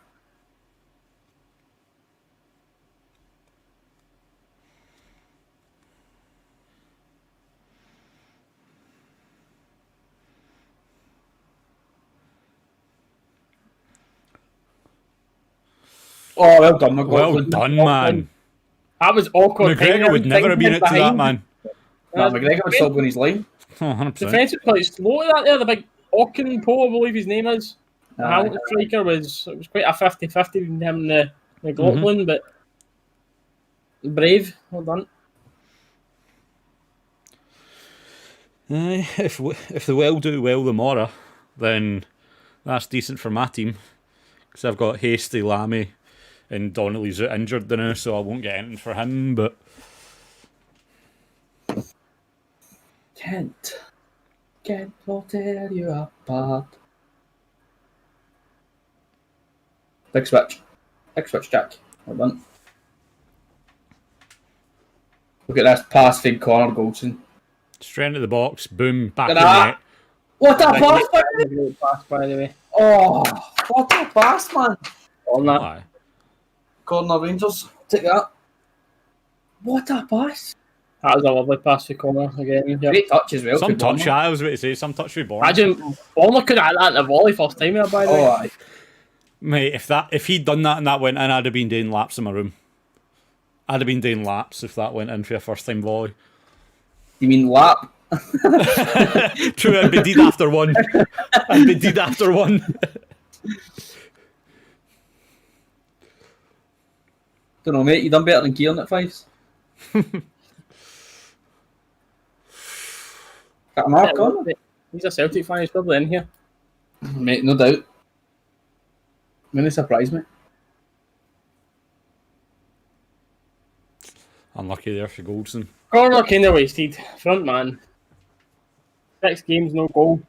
Oh, well done, McLaughlin. Well done, man. That was awkward. McGregor would never have been it to that, man. Nah, McGregor was still on his line. Oh, 100%. Defence was quite slow at that there. The big Auchinpoe, I believe his name is. The Aye. Hamilton striker was quite a 50-50 between him and McLaughlin, but brave. Well done. If the Well do well tomorrow, then that's decent for my team. Because I've got Hasty, Lammy, and Donnelly's out injured now, so I won't get anything for him, but... Kent will tear you apart. Big switch. Big switch, Jack. Well done. Look at this pass feed corner, Goldson. Straight into the box, boom, back in Look at net. What a pass! Great pass, by the way. Oh, what a pass, man. On that. Aye. Corner Rangers. Take that. What a pass. That was a lovely pass for Connor again. Yeah. Great touch as well. Some for touch, Bonner. I was about to say, some touch with Bourne. Imagine Bonner could have had that in the volley first time there, by the way. Oh, aye. Mate, if he'd done that and that went in, I'd have been doing laps in my room. I'd have been doing laps if that went in for a first time volley. You mean lap? True, I'd be deed after one. I'd be deed after one. Don't know, mate. You done better than Kieran at fives. Got a mark on him. He's a Celtic fan, he's probably in here. Mate, no doubt. Really surprised me. Unlucky there for Goldson. Corner kind of wasted. Front man. 6 games, no goal.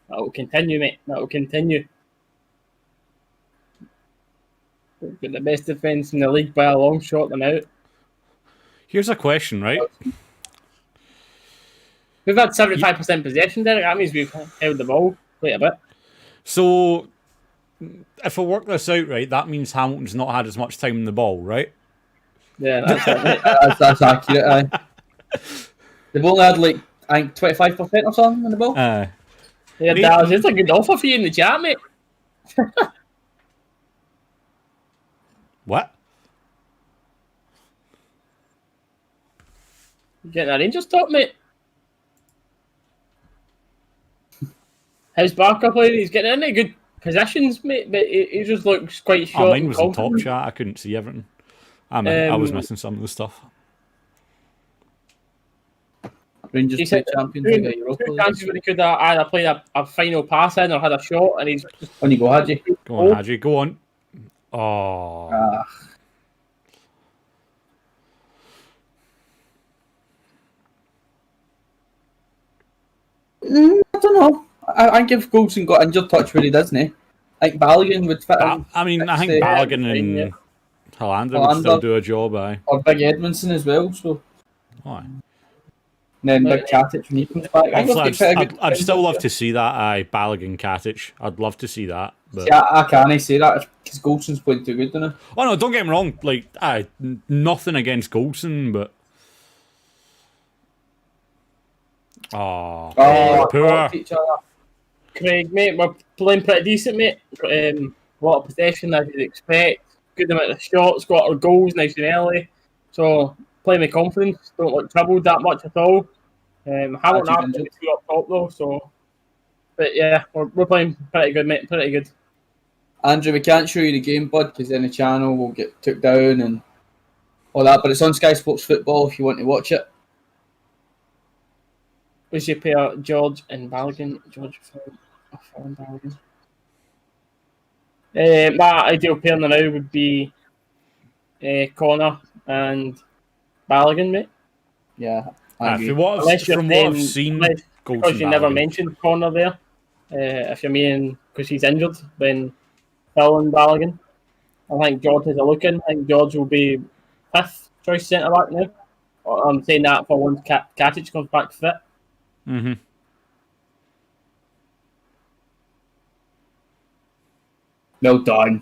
That will continue, mate. That will continue. We've got the best defence in the league by a long shot them out. Here's a question, right? We've had 75% possession, Derek. That means we've held the ball quite a bit. So, if I work this out right, that means Hamilton's not had as much time in the ball, right? Yeah, that's it, mate. That's accurate, aye. They've only had like, I think 25% or something in the ball. Yeah, Dallas, it's a good offer for you in the chat, mate. What? You're getting a Rangers top, mate. How's Barker playing? He's getting into good positions, mate, but he just looks quite short. Oh, mine was in and top confident. chat. I couldn't see everything. I was missing some of the stuff. Rangers He play said champions. two They got Europa League. chances where he could have either played a final pass in or had a shot, and he's just On you go, Hadji. Go on, Hadji. Go on. Oh. I don't know. I think if Goldson got injured, touch where he doesn't he? I think Balogun would fit in. I mean, I think Next, Balogun and Hollander would still do a job, aye. Or Big Edmondson as well. So Aye. and then Big Katic when he comes back. I think Obviously, they've got a good I'd still defence love this to see that, aye. Balogun, Katic. I'd love to see that. But... year. Yeah, I can't say that because Goldson's playing too good, doesn't he? Oh, no, don't get me wrong. Like, aye, nothing against Goldson, but... Oh, poor. Each other. Craig, mate. We're playing pretty decent, mate. Got a lot of possession as you'd expect. Good amount of shots. Got our goals nice and early. So playing with confidence. Don't look troubled that much at all. Haven't had two up top though. So, but yeah, we're playing pretty good, mate. Pretty good. Andrew, we can't show you the game, bud, because then the channel will get took down and all that. But it's on Sky Sports Football if you want to watch it. Was your pair George and Balogun? George and Balogun. My ideal pair now would be Connor and Balogun, mate. Yeah. From what I've seen, because you never mentioned Connor there. If you mean because he's injured, then Phil and Balogun. I think George has a look in. I think George will be 5th choice centre back now. I'm saying that for once Katic comes back fit. Mm-hmm. Well done.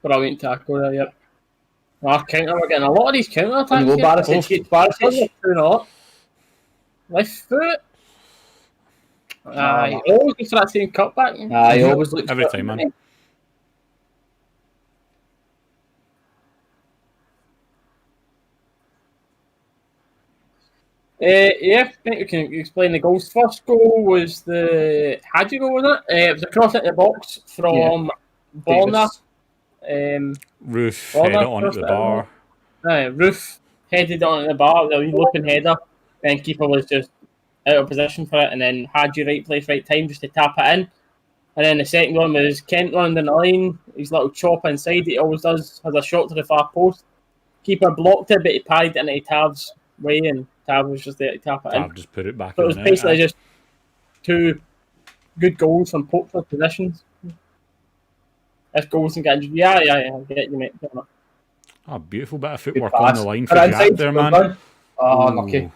Brilliant tackle there, yep. Our counter, we're getting a lot of these counter attacks. Barisic. Left foot. Aye, always looks for that same cutback. Aye, always looks every time, man. Yeah, I think we can explain the goals. First goal was the Hadji goal, wasn't it? It was a cross into the box from Borna. Roofe headed it onto the bar. Roofe headed onto the bar with a wee looking header. Then keeper was just out of position for it, and then Hadji right place, right time just to tap it in. And then the second one was Kent running down the line. His little chop inside, he always does, has a shot to the far post. Keeper blocked it, but he parried it into Tav's way, and Tav was just there to tap it in. Tav just put it back. So it was basically just two good goals from poacher positions. If goals and get injured, yeah, I get you, mate. Beautiful bit of footwork on the line for Jack there, man. Lucky.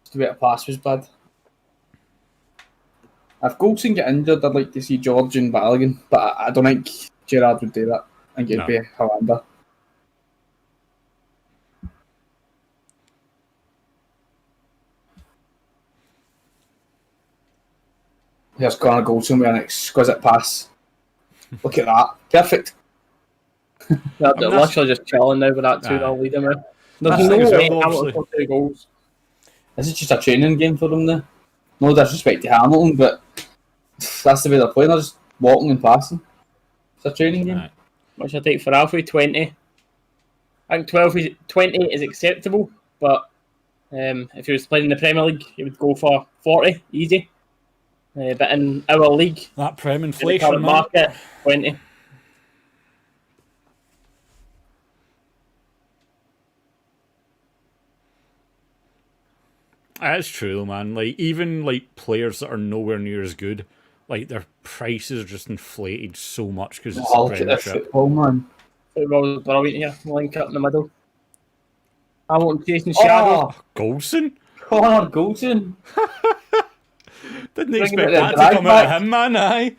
Just a bit of pass was bad. If Goldson get injured, I'd like to see George and Balogun, but I don't think Gerrard would do that. I think it'd be Hollander. Here's Connor Goldson with an exquisite pass. Look at that. Perfect. They're literally just chilling now with that 2-0 lead. There's no way Hamilton for 2 goals. This is just a training game for them now. No disrespect to Hamilton, but that's the way they're playing. They're just walking and passing. It's a training game. Right. Which I take for Alfie, 20. I think 20 is acceptable, but if he was playing in the Premier League, he would go for 40, easy. But in our league, that Prem inflation, in the market, 20. That's true, though, man. Like, even like players that are nowhere near as good, like their prices are just inflated so much because it's the Premiership. Football, man. Football's brilliant here. Link up in the middle. Hamilton chasing shadow. Goldson? Connor Goldson. Didn't expect that to come out of him, man. Aye.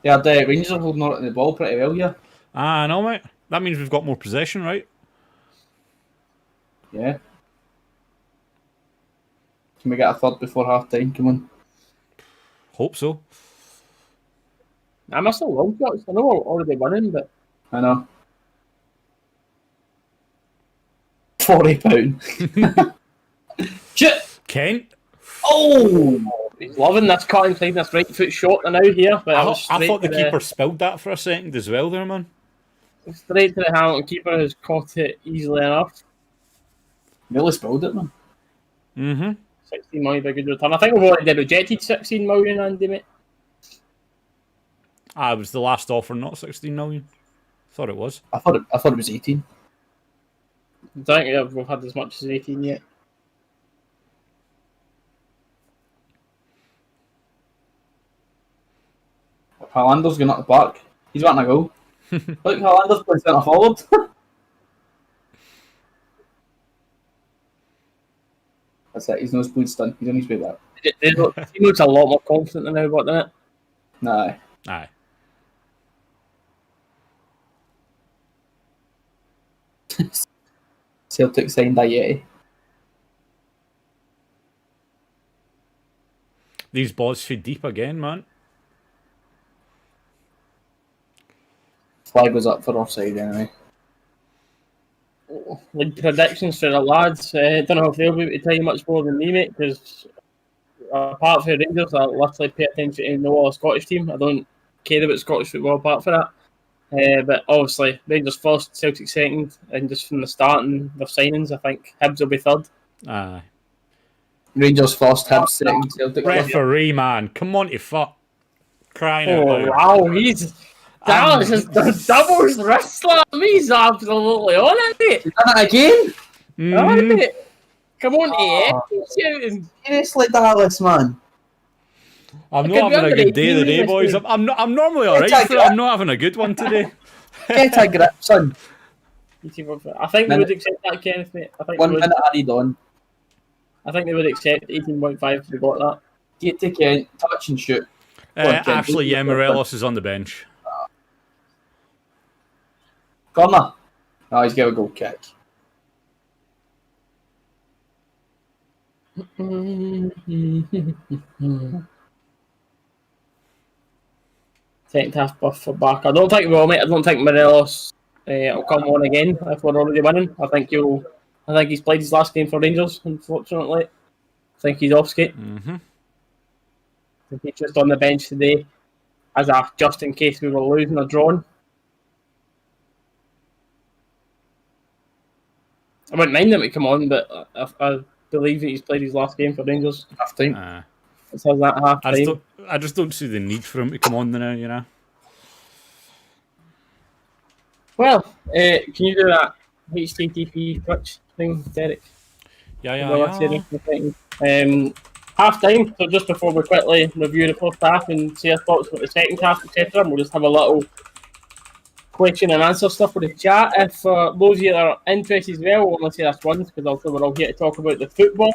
Yeah, the Rangers are holding on to the ball pretty well here. I know, mate. That means we've got more possession, right? Yeah. Can we get a third before half time? Come on. Hope so. I'm still long shots. I know we're already winning, but I know. £40. Shit! Kent. Oh! He's loving this cut inside this right foot shot now here. But I thought the keeper spilled that for a second as well there, man. Straight to the Hamilton keeper has caught it easily enough. Really spilled it, man. Mm-hmm. 16 million by good return. I think we've already rejected 16 million, Andy, mate. It was the last offer, not 16 million. Thought it was. I thought it was 18. I don't think we've had as much as 18 yet. Hollander's going up the park. He's wanting a goal. Look, Hollander's playing centre forward. That's it. He's nosebleed's done. He's on his way back. He looks a lot more confident now, doesn't it? No. Aye. Celtic signed Ayeti. These balls feed deep again, man. Flag was up for offside anyway. Like predictions for the lads. Don't know if they'll be able to tell you much more than me, mate, because apart from Rangers, I literally pay attention to no Scottish team. I don't care about Scottish football apart from that. But obviously, Rangers first, Celtic second, and just from the start and their signings, I think Hibs will be third. Aye. Rangers first, Hibs second, Celtic first. Referee, man. Come on to fuck. Crying out loud. Wow, he's... Dallas has done doubles wrist slap. He's absolutely on it, mate. He's done it again? Mhm. Mate. Come on, shouting. Seriously, Dallas, man. I'm could not be having a under good day 18 today, this boys. week. I'm normally alright for it. I'm not having a good one today. Get a grip, son. I think they would accept that, Kenneth, mate. I think 1 they would. minute added on. I think they would accept 18.5 if they got that. Get to Kent, touch and shoot. Go on, Kent. Actually, yeah, Morelos is on the bench. Corner. Oh, he's got a goal kick. Second half buff for Barker. I don't think we will, mate. I don't think Morelos will come on again if we're already winning. I think he's played his last game for Rangers, unfortunately. I think he's off skate. Mm-hmm. I think he's just on the bench today as a just in case we were losing or drawing. I wouldn't mind him to come on, but I believe that he's played his last game for Rangers. Half time. It says that half time. I just don't see the need for him to come on now, you know. Well, can you do that HTTP Twitch thing, Derek? Yeah. Half time, so just before we quickly review the first half and say our thoughts about the second half, etc., and we'll just have a little question and answer stuff for the chat. If those of you that are interested as well, we'll only say this once because also we're all here to talk about the football.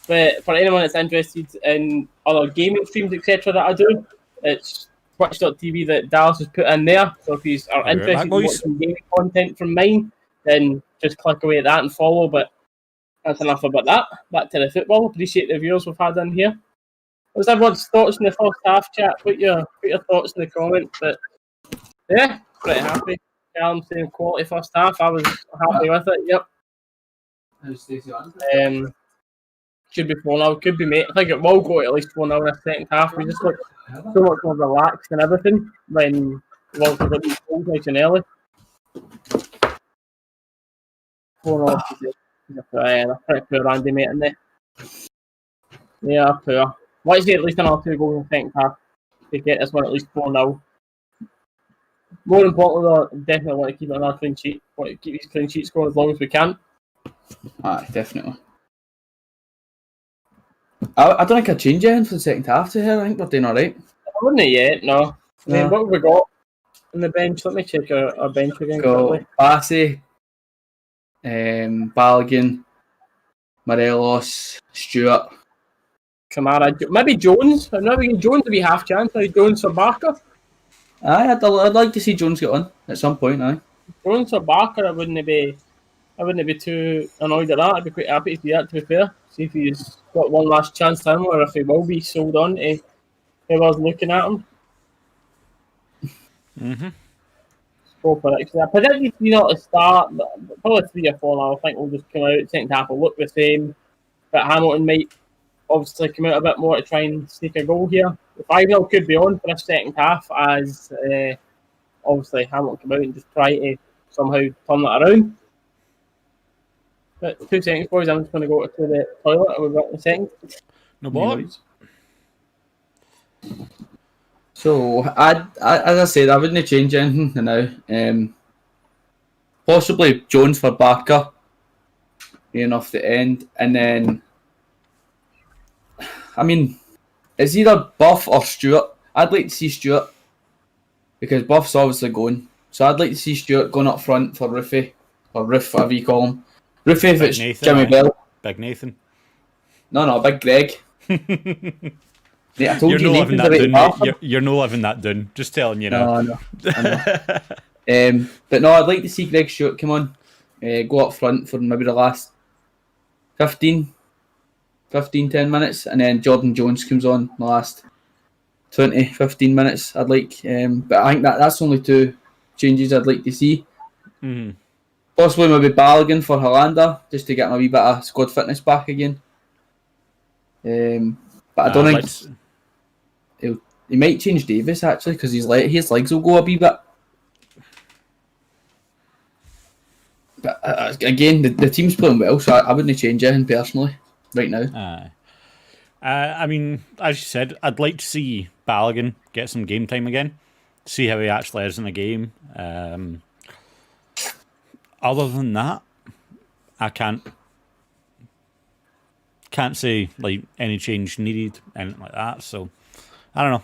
But for anyone that's interested in other gaming streams, etc., that I do, it's twitch.tv that Dallas has put in there. So if you are interested in watching gaming content from mine, then just click away at that and follow. But that's enough about that. Back to the football. Appreciate the viewers we've had in here. What's everyone's thoughts in the first half, chat? Put your thoughts in the comments. But yeah, pretty happy. I'm saying quality first half. I was happy with it. Yep. Should be 4-0. Could be, mate. I think it will go at least 4-0 in the second half. We just look so much more relaxed and everything when Walter got these goals nice and early. 4-0. They're pretty poor, Andy, mate, aren't they? They are poor. Let's get at least another 2 goals in the second half to get this one at least 4-0. More importantly, though, definitely want to keep it another clean sheet. Want to keep these clean sheets going as long as we can. Aye, definitely. I don't think I'd change anything for the second half to here. I think we're doing alright. I wouldn't yet, no. I mean, what have we got on the bench? Let me check our bench again quickly. Bassey, Balogun, Morelos, Stewart, Kamara, maybe Jones. Maybe Jones to be half chance. Maybe Jones or Barker. Aye, I'd like to see Jones get on at some point. Aye, Jones or Barker, I wouldn't be too annoyed at that. I'd be quite happy to see that. To be fair, see if he's got one last chance to him, or if he will be sold on to whoever's looking at him. Mm-hmm. Full prediction. I predicted 3-0 to start, but probably 3 or 4 now. I think we'll just come out. Second half will look the same, but Hamilton might obviously come out a bit more to try and sneak a goal here. The 5-0 could be on for this second half as obviously Hamilton come out and just try to somehow turn that around. But 2 seconds, boys. I'm just going to go to the toilet and we'll be back in a second. No boys. So, as I said, I wouldn't change anything now. Possibly Jones for Barker, being off the end, and then I mean, it's either Buff or Stewart. I'd like to see Stewart because Buff's obviously going, so I'd like to see Stewart going up front for Roofe or Roof, whatever you call him. Roofe if it's Nathan, Jimmy Bell. Big Nathan. No, Big Greg. Mate, I told you're you not living that Nathan's down. You're not living that down. Just telling you now. No, I know. But no, I'd like to see Greg Stewart come on, go up front for maybe the last 15 10 minutes, and then Jordan Jones comes on the last 20, 15 minutes. I'd like, but I think that's only 2 changes I'd like to see. Mm. Possibly maybe Balogun for Hollander, just to get him a wee bit of squad fitness back again. But I don't think he might change Davis actually, because his legs will go a wee bit. But again, the team's playing well, so I wouldn't change anything personally right now. I mean, as you said, I'd like to see Balogun get some game time again, see how he actually is in the game. Other than that, I can't say like any change needed, anything like that. So I don't know.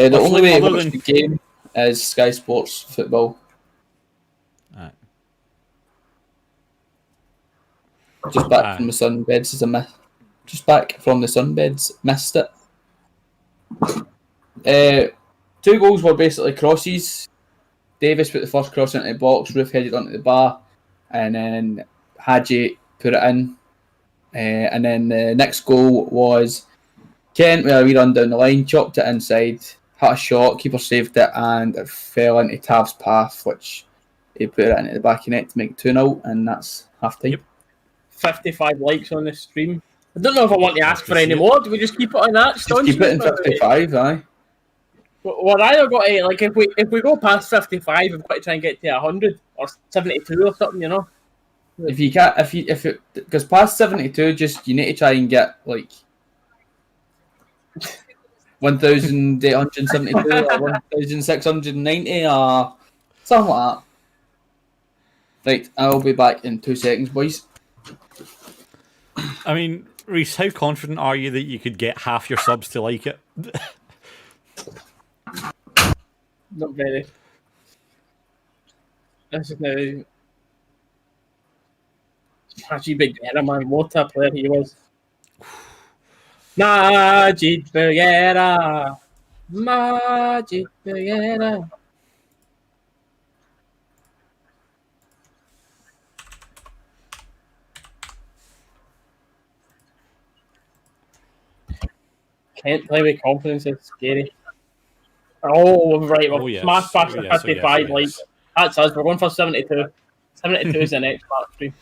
The only way to watch the game is Sky Sports football. Just back from the sunbeds is a myth. Just back from the sunbeds, missed it. 2 goals were basically crosses. Davis put the first cross into the box, Roofe headed onto the bar, and then Hadji put it in. And then the next goal was Kent with a wee run down the line, chopped it inside, hit a shot, keeper saved it, and it fell into Tav's path, which he put it into the back of the net to make it 2-0, and that's half time. Yep. 55 likes on this stream. I don't know if I want to ask for any more. Do we just keep it on that? Just keep it in 55, aye. Well, either got to, like, if we go past 55, we've got to try and get to 100 or 72 or something, you know. If you can't, because past 72, just you need to try and get like 1,872 or 1,690 or something like that. Right, I'll be back in 2 seconds, boys. I mean, Reese, how confident are you that you could get half your subs to like it? Not very. This is now. Magic Bergera, man, what a player he was. Magic Bergera. Magic Bergera. Can't play with confidence, it's scary. Oh, right, well, yes. smash past the 55, like, that's us, we're going for 72. 72 is the next part stream.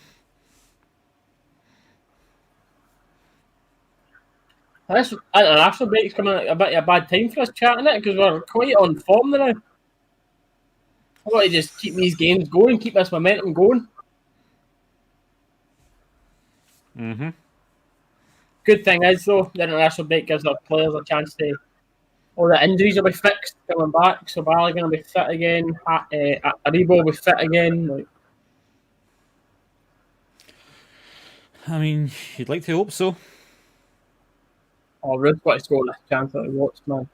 This international break's coming at a bit of a bad time for us chatting it, because we're quite on form now. I want to just keep these games going, keep this momentum going. Mm-hmm. Good thing is, though, the international break gives our players a chance to. All the injuries will be fixed coming back, so Balogun will be fit again. Aribo will be fit again. Like. I mean, you'd like to hope so. Oh, Roofe got to score this chance that he watched, man.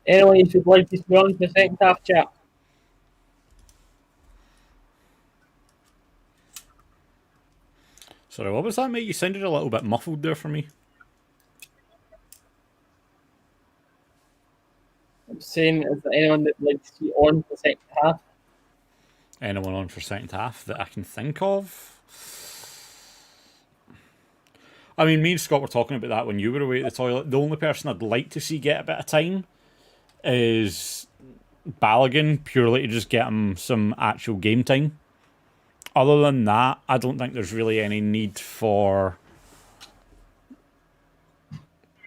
Anyone you should like to be on to the second half chat? Sorry, what was that, mate? You sounded a little bit muffled there for me. I'm saying, is there anyone that would like to see on the second half? Anyone on for second half that I can think of? I mean, me and Scott were talking about that when you were away at the toilet. The only person I'd like to see get a bit of time is Balogun, purely to just get him some actual game time. Other than that, I don't think there's really any need for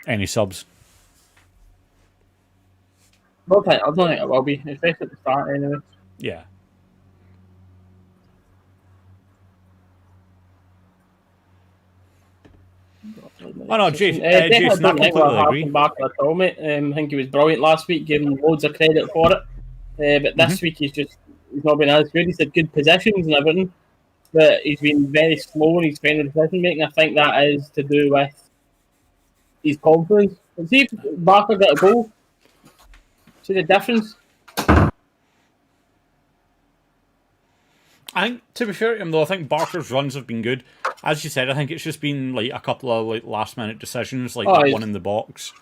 any subs. I don't think it will be, especially at the start anyway. Yeah. Oh no, Jason, Jason, I completely agree. Back at all, mate. I think he was brilliant last week, gave him loads of credit for it. But this week he's not been as good. He's had good positions and everything, but he's been very slow in his final decision making. I think that is to do with his confidence. And see if Barker got a goal. See the difference. I think, to be fair to him though, I think Barker's runs have been good. As you said, I think it's just been like a couple of like last minute decisions, like that one in the box,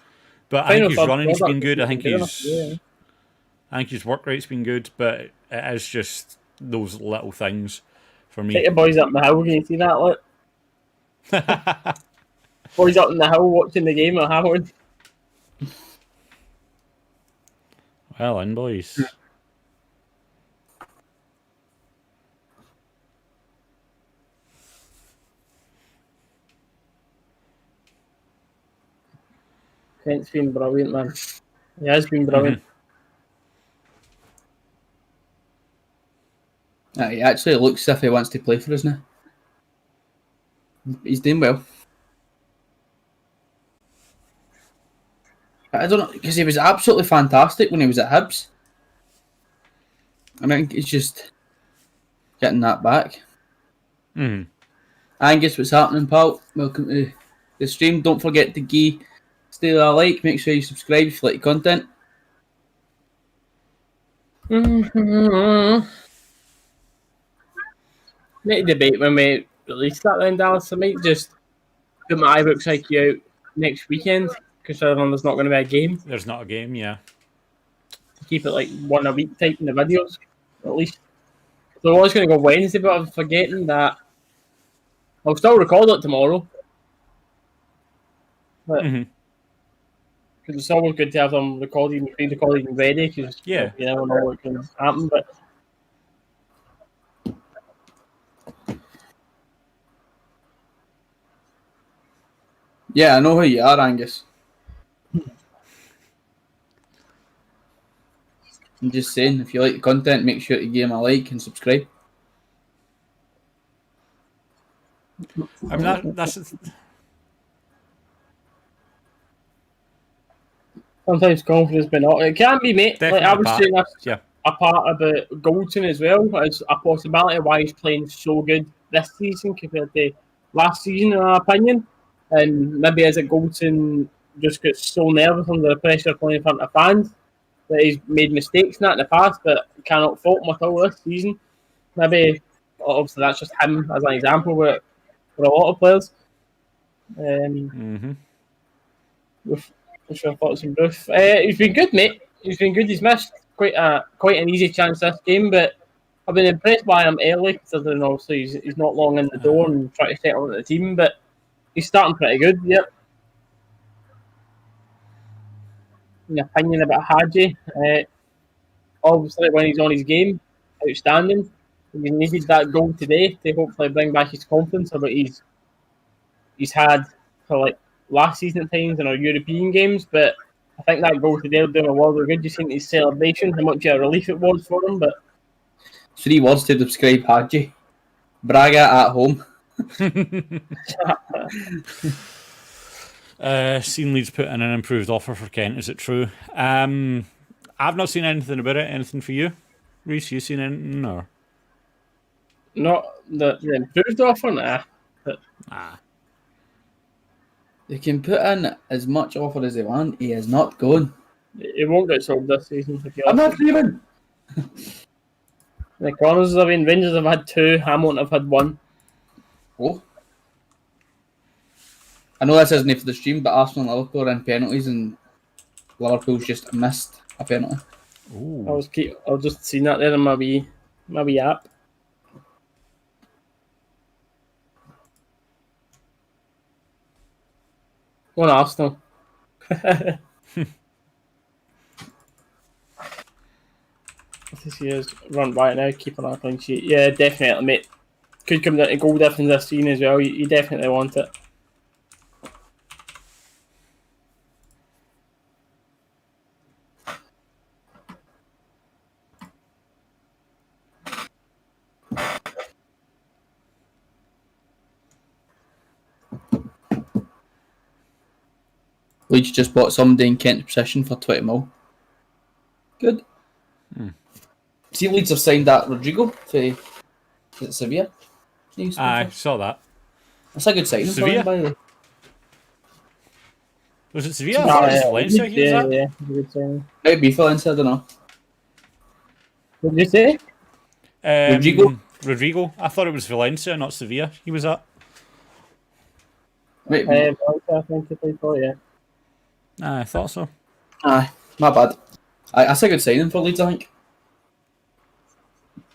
But I think Final his third running's product been good. I is think good enough, yeah. his work rate's been good, but it is just those little things for Take me. the boys up the hill. Can you see that? Look, boys up in the hill watching the game at Hammond. Well, in boys. Kent's been brilliant, man. He has been brilliant. He actually looks as if he wants to play for us now. He's doing well. I don't know, because he was absolutely fantastic when he was at Hibs. I think he's just getting that back. Angus, what's happening, pal? Welcome to the stream. Don't forget to give still a like. Make sure you subscribe if you like the content. Make a debate when we release that then, Dallas. I might just put my iBooks IQ out next weekend, considering there's not going to be a game. There's not a game, yeah. To keep it like one a week type in the videos, at least. So I was going to go Wednesday, but I'm forgetting that I'll still record it tomorrow. But because it's always good to have them recording, pre-recording ready, because Yeah. you never know what can happen. But Yeah, I know who you are, Angus. I'm just saying, if you like the content, make sure to give him a like and subscribe. I mean, that's sometimes confidence, but not. It can be, mate. Like I was saying, that's yeah. a part about Goldson as well. As a possibility why he's playing so good this season compared to last season, in my opinion. And maybe as a Goldson just gets so nervous under the pressure of playing in front of fans that he's made mistakes in that in the past, but cannot fault him at all this season. Maybe, obviously, that's just him as an example, but for a lot of players. What's your thoughts on Roofe? He's been good, mate. He's been good. He's missed quite an easy chance this game, but I've been impressed by him early, considering obviously he's not long in the door and trying to settle into the team, but he's starting pretty good, yep. An opinion about Hadji, obviously when he's on his game, outstanding. He needed that goal today to hopefully bring back his confidence about he's had for like last season at times in our European games, but I think that goal today will do him a world of good. You seen his celebration, how much of a relief it was for him. But 3 words to describe Hadji: Braga at home. Seen Leeds put in an improved offer for Kent. Is it true? I've not seen anything about it. Anything for you, Reese? You seen anything or? Not the improved offer, nah. But They can put in as much offer as they want. He is not going. it won't get sold this season. I'm not leaving. The corners have been Rangers have had 2, Hamilton have had 1. Oh. I know this isn't for the stream, but Arsenal and Liverpool are in penalties, and Liverpool's just missed a penalty. Ooh. I've just seen that there in my wee app. One Arsenal. This year's run right now, keep an eye on clean sheet. Yeah, definitely, mate. Could come down to goal difference this season as well. You definitely want it. Leeds just bought somebody in Kent's position for 20 mil. Good. See, Leeds have signed that Rodrigo for Sevilla. I saw that. That's a good signing for him, by the way. Was it Sevilla? I thought it was Valencia. Yeah, good signing. Might be Valencia, I don't know. What did you say? Rodrigo. I thought it was Valencia, not Sevilla. He was at. Might be. Valencia, I think he played for, yeah. I thought so. Aye, my bad. That's a good signing for Leeds, I think.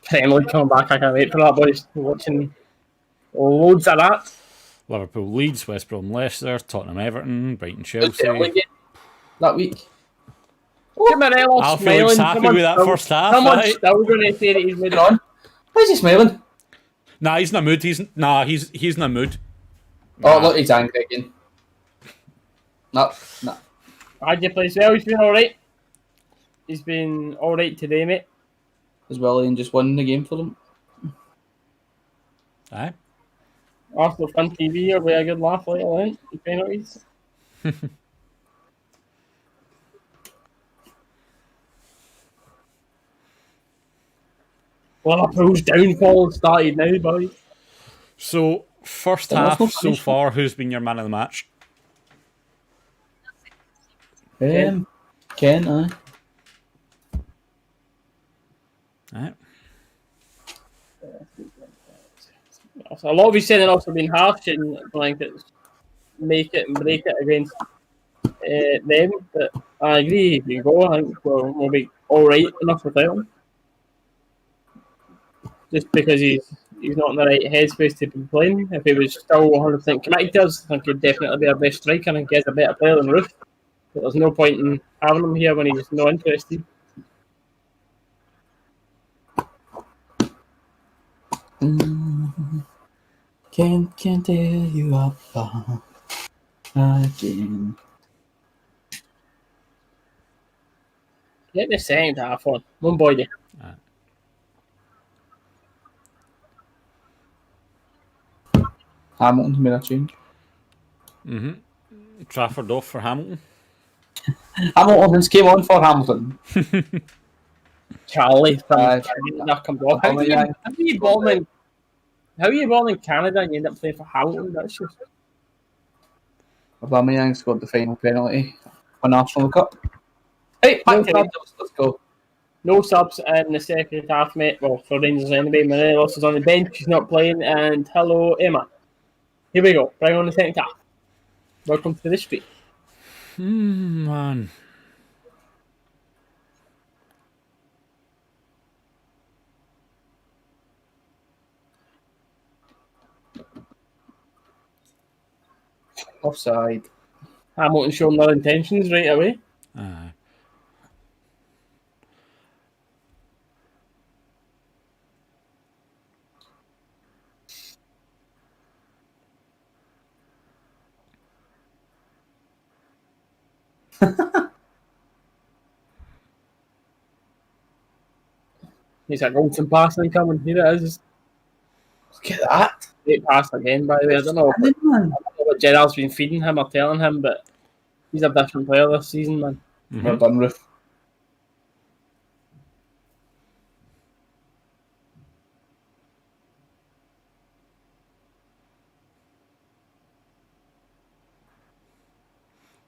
Premier League coming back, I can't wait for that, boys. Watching loads of that. Liverpool, Leeds, West Brom, Leicester, Tottenham, Everton, Brighton, Good Chelsea. Burnley game that week. Look at Morelos Alfie smiling. looks happy with that first half. Someone's Aye. still going to say that he's made Hang on. Why is he smiling? Nah, he's in a mood. He's in a mood. Oh, look, he's angry again. No. How'd you play as well? He's been alright. He's been alright today, mate. As well, and just won the game for them. Aye. Arsenal Fun TV will be a good laugh later on. The penalties. Liverpool's downfall started now, boys. So, first Then that's half no so punishment. far, who's been your man of the match? Ken, aye. Aye. A lot of his saying also been harsh and blankets make it and break it against them, but I agree. If you go, I think we'll be alright enough without him. Just because he's not in the right headspace to be playing. If he was still 100% committed to us, I think he'd definitely be our best striker. I think he's a better player than Roofe. But there's no point in having him here when he's not interested. Can't tell you apart again. Get the second half on. One boy there. Hamilton's made a change. Trafford off for Hamilton. Hamilton's came on for Hamilton. Charlie from Aye. Canada comes off. How are you born in Canada and you end up playing for Hamilton? That's just... Aubameyang scored the final penalty on Arsenal Cup. Hey, back to Rangers. Let's go. No subs in the second half, mate. Well, for Rangers anyway. Morelos is on the bench. He's not playing. And hello, Emma. Here we go. Bring on the second half. Welcome to the street. Man. Offside. Hamilton showing their intentions right away. Aye. He's a golden pass coming. Here it is. Look at that. Great pass again, by the way. I don't know what Gerrard's been feeding him or telling him, but he's a different player this season, man. Well done, Roofe.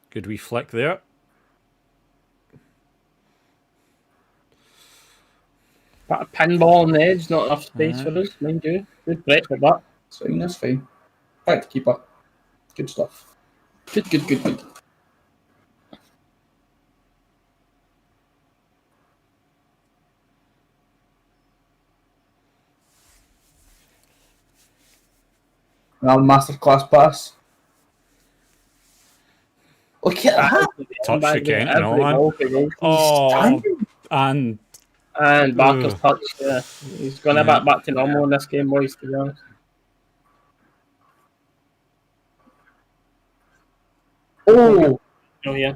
Good wee flick there. Got a pinball on the edge, not enough space for us, mind you. Good break for that. That's fine. Back to keeper. Good stuff. Good. Another masterclass pass. Look at that. Touch again, and all, man. Oh, And Barker's touch, yeah. He's going back to normal in this game, boys, to be honest. Oh, yeah.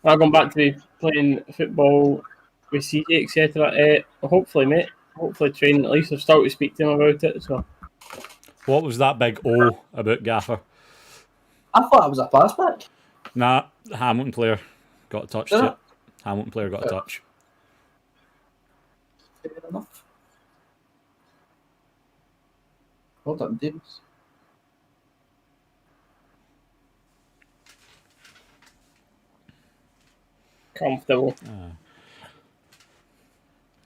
I'm going back to playing football with CJ, etc. Hopefully, mate. Hopefully, training at least. I've started to speak to him about it. So, what was that big O about Gaffer? I thought it was a pass back. Nah, Hamilton player got a touch to it. Hamilton player got a touch. Fair enough. Well done, Davis. comfortable.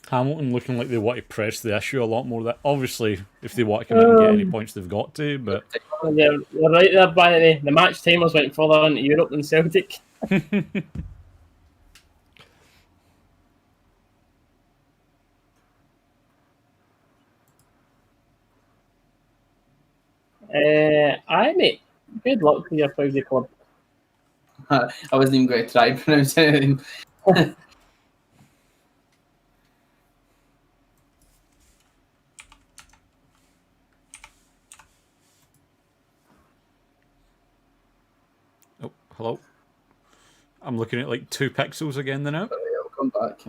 Hamilton looking like they want to press the issue a lot more. That obviously, if they want to come out and get any points, they've got to. But They're right there by the match timers went further into Europe than Celtic. Aye, mate. Good luck to your Saudi club. I wasn't even going to try and pronounce anything. oh, hello. I'm looking at like 2 pixels again now. I'll come back.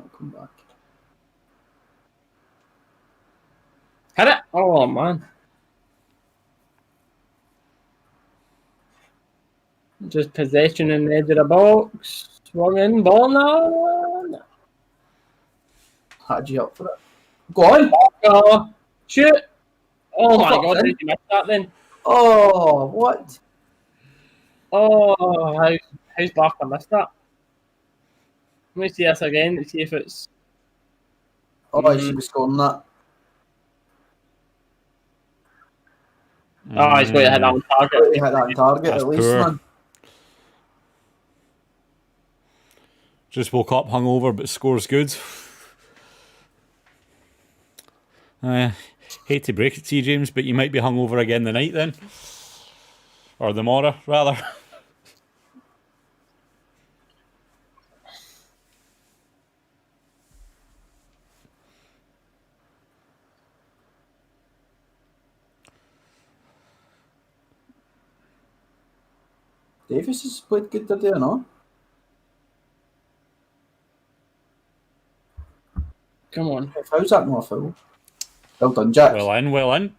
Hit it! Oh, man. Just possession in the edge of the box. Swung in, ball now. Had you up for it? Go on. Oh, shoot! Oh my Fuck, god, then. did you miss that then? Oh, what? Oh, how's Barker missed that? Let me see this again to see if it's. Oh, I should be scoring that. Oh, he's going to hit that on target. Hit that on target That's at least, poor. man. Just woke up hungover, but score's good. Hate to break it to you, James, but you might be hungover again tonight then. Or the morrow, rather. Davis has played good today, no? Come on. How's that not a foul? Well done, Jack. Well in.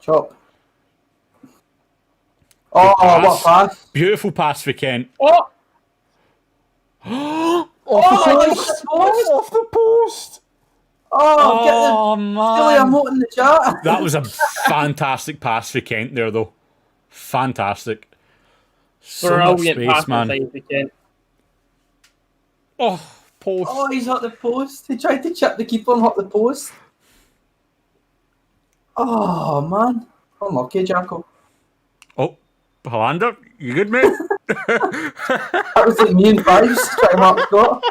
Chop. Oh, what a pass. Beautiful pass for Kent. Oh! Off the post! Oh, get the Oh, silly man. emote in the chat. That was a fantastic pass for Kent there, though. Fantastic. So much Brilliant space, pass man. inside the Kent. Oh, post. Oh, he's at the post. He tried to chip the keeper and hit the post. Oh, man. Unlucky, Jacko. Oh, Hollander, you good, mate? That was like me and Fives trying to mark Scott.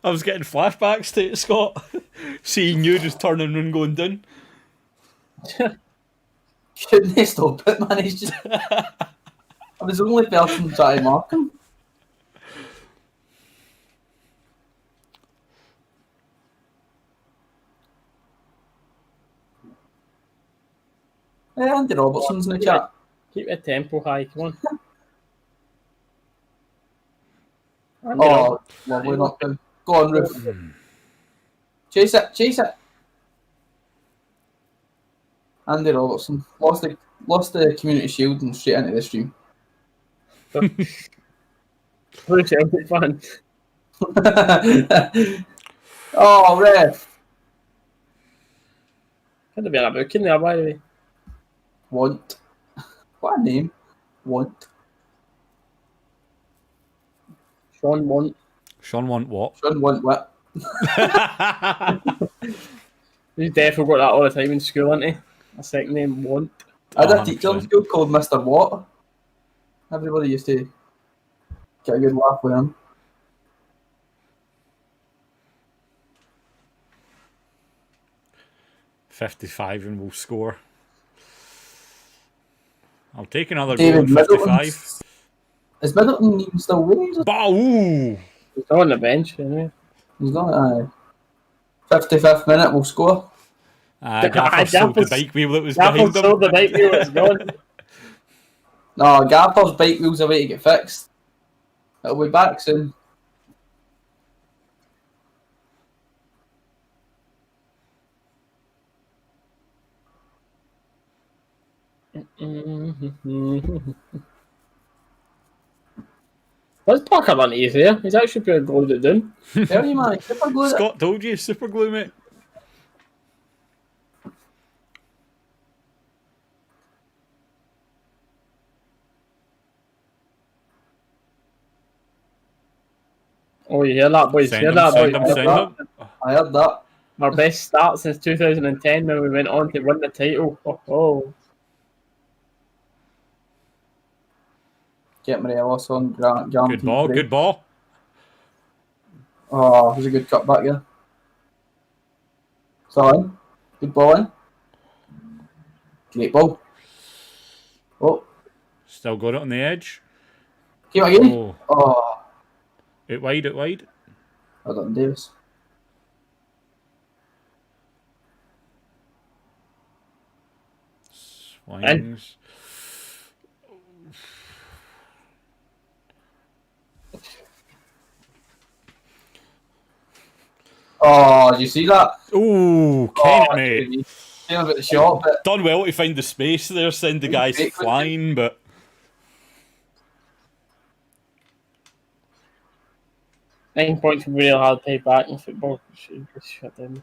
I was getting flashbacks to it, Scott. Seeing you just turning and going down. Shouldn't he stop it, man? He's just... I was the only person trying to mark him. Yeah, Andy Robertson's in the chat. Keep the tempo high, come on. Oh, lovely knockdown. Go on, Roofe. Chase it. Andy Robertson lost the community shield and straight into the stream. We're a Celtic fan. Oh, ref. Could have been a book in there, by the way. Want. What a name. Want. Sean Mont. Sean want what? Shouldn't want what? He's definitely got that all the time in school, isn't he? A second name, Want. I had a teacher in 100%. school called Mr. Watt. Everybody used to get a good laugh with him. .55 and we'll score. I'll take another David goal on 55. Middleton's- Is Middleton even still winning? Ooh! He's not on the bench, anyway. He's not. 55th minute, we'll score. Gaffer sold the bike wheel that was behind Gaffer him. sold the bike wheel, it's gone. No, Gapper's bike wheels are way to get fixed. It'll be back soon. What's Parker done easier? He's actually pretty glued it down. Tell you, man, super glue it. Scott told you, super glue, mate. Oh, you hear that, boys? Send Hear him, that, send boys? him, send him. I heard that. Our best start since 2010 when we went on to win the title. Oh. Get Morelos on, guaranteed Good ball, break. good ball. Oh, there's a good cut back there. Sorry. Good ball in. Great ball. Oh, Still got it on the edge. keep it again. Oh, Oh, it wide, it wide. well done, Davis. Swings. Oh, did you see that? Ooh, Oh, Kent, mate. saying about the shot, but Done well to find the space there, send the guys Great, flying, but 9 points would be real hard to pay back in football. Should shut them.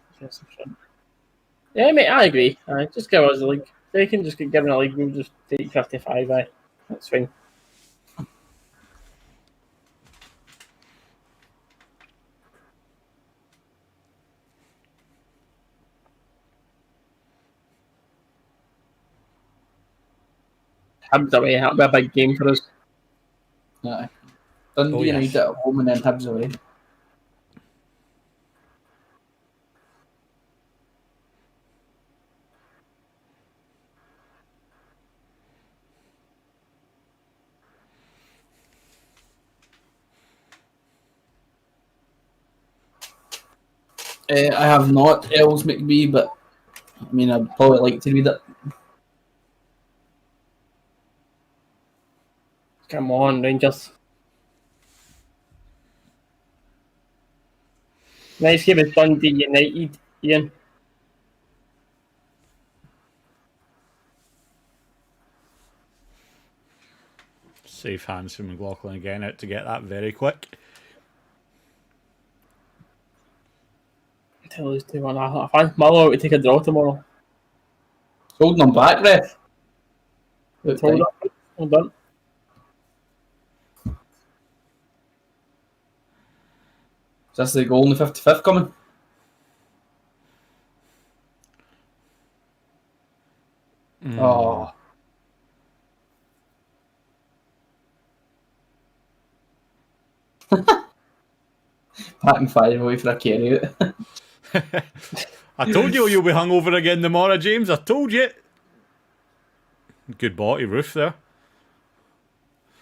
Yeah, mate, I agree. Just give us a league. They can just get given a league, we'll just take 55, That's fine. Hibs away, that'll be a big game for us. yeah. Dundee Oh, United yes. at home and then Hibs away. I have not Els McBee, but I mean, I'd probably like to read it. Come on, Rangers. Nice game with Dundee United, Ian. safe hands from McLaughlin again out to get that very quick. Until lose 2-1. I think Muller would take a draw tomorrow. Holding them back, ref. Hold up. Hold on. Is this the goal in the 55th coming? Oh. Packing 5 away for a carry out. I told you you'll be hungover again tomorrow, James. I told you. Good ball to Roofe there.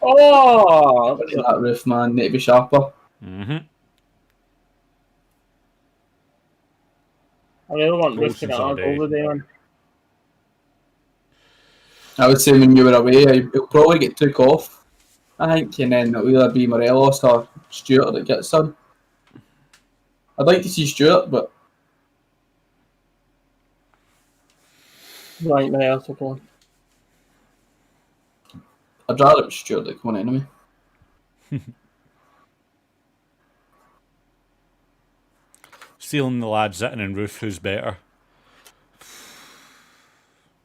Oh! That Roof, man, need to be sharper. Mm-hmm. I really want Roofe to Goals get all a day. goal today, man. I would say when you were away, he'll probably get took off, I think, and then it'll either be Morelos or Stewart that gets some. I'd like to see Stewart, but Right, my else will go on. I'd rather it was Stewart that come on anyway. Stealing the lad sitting in Roofe, who's better?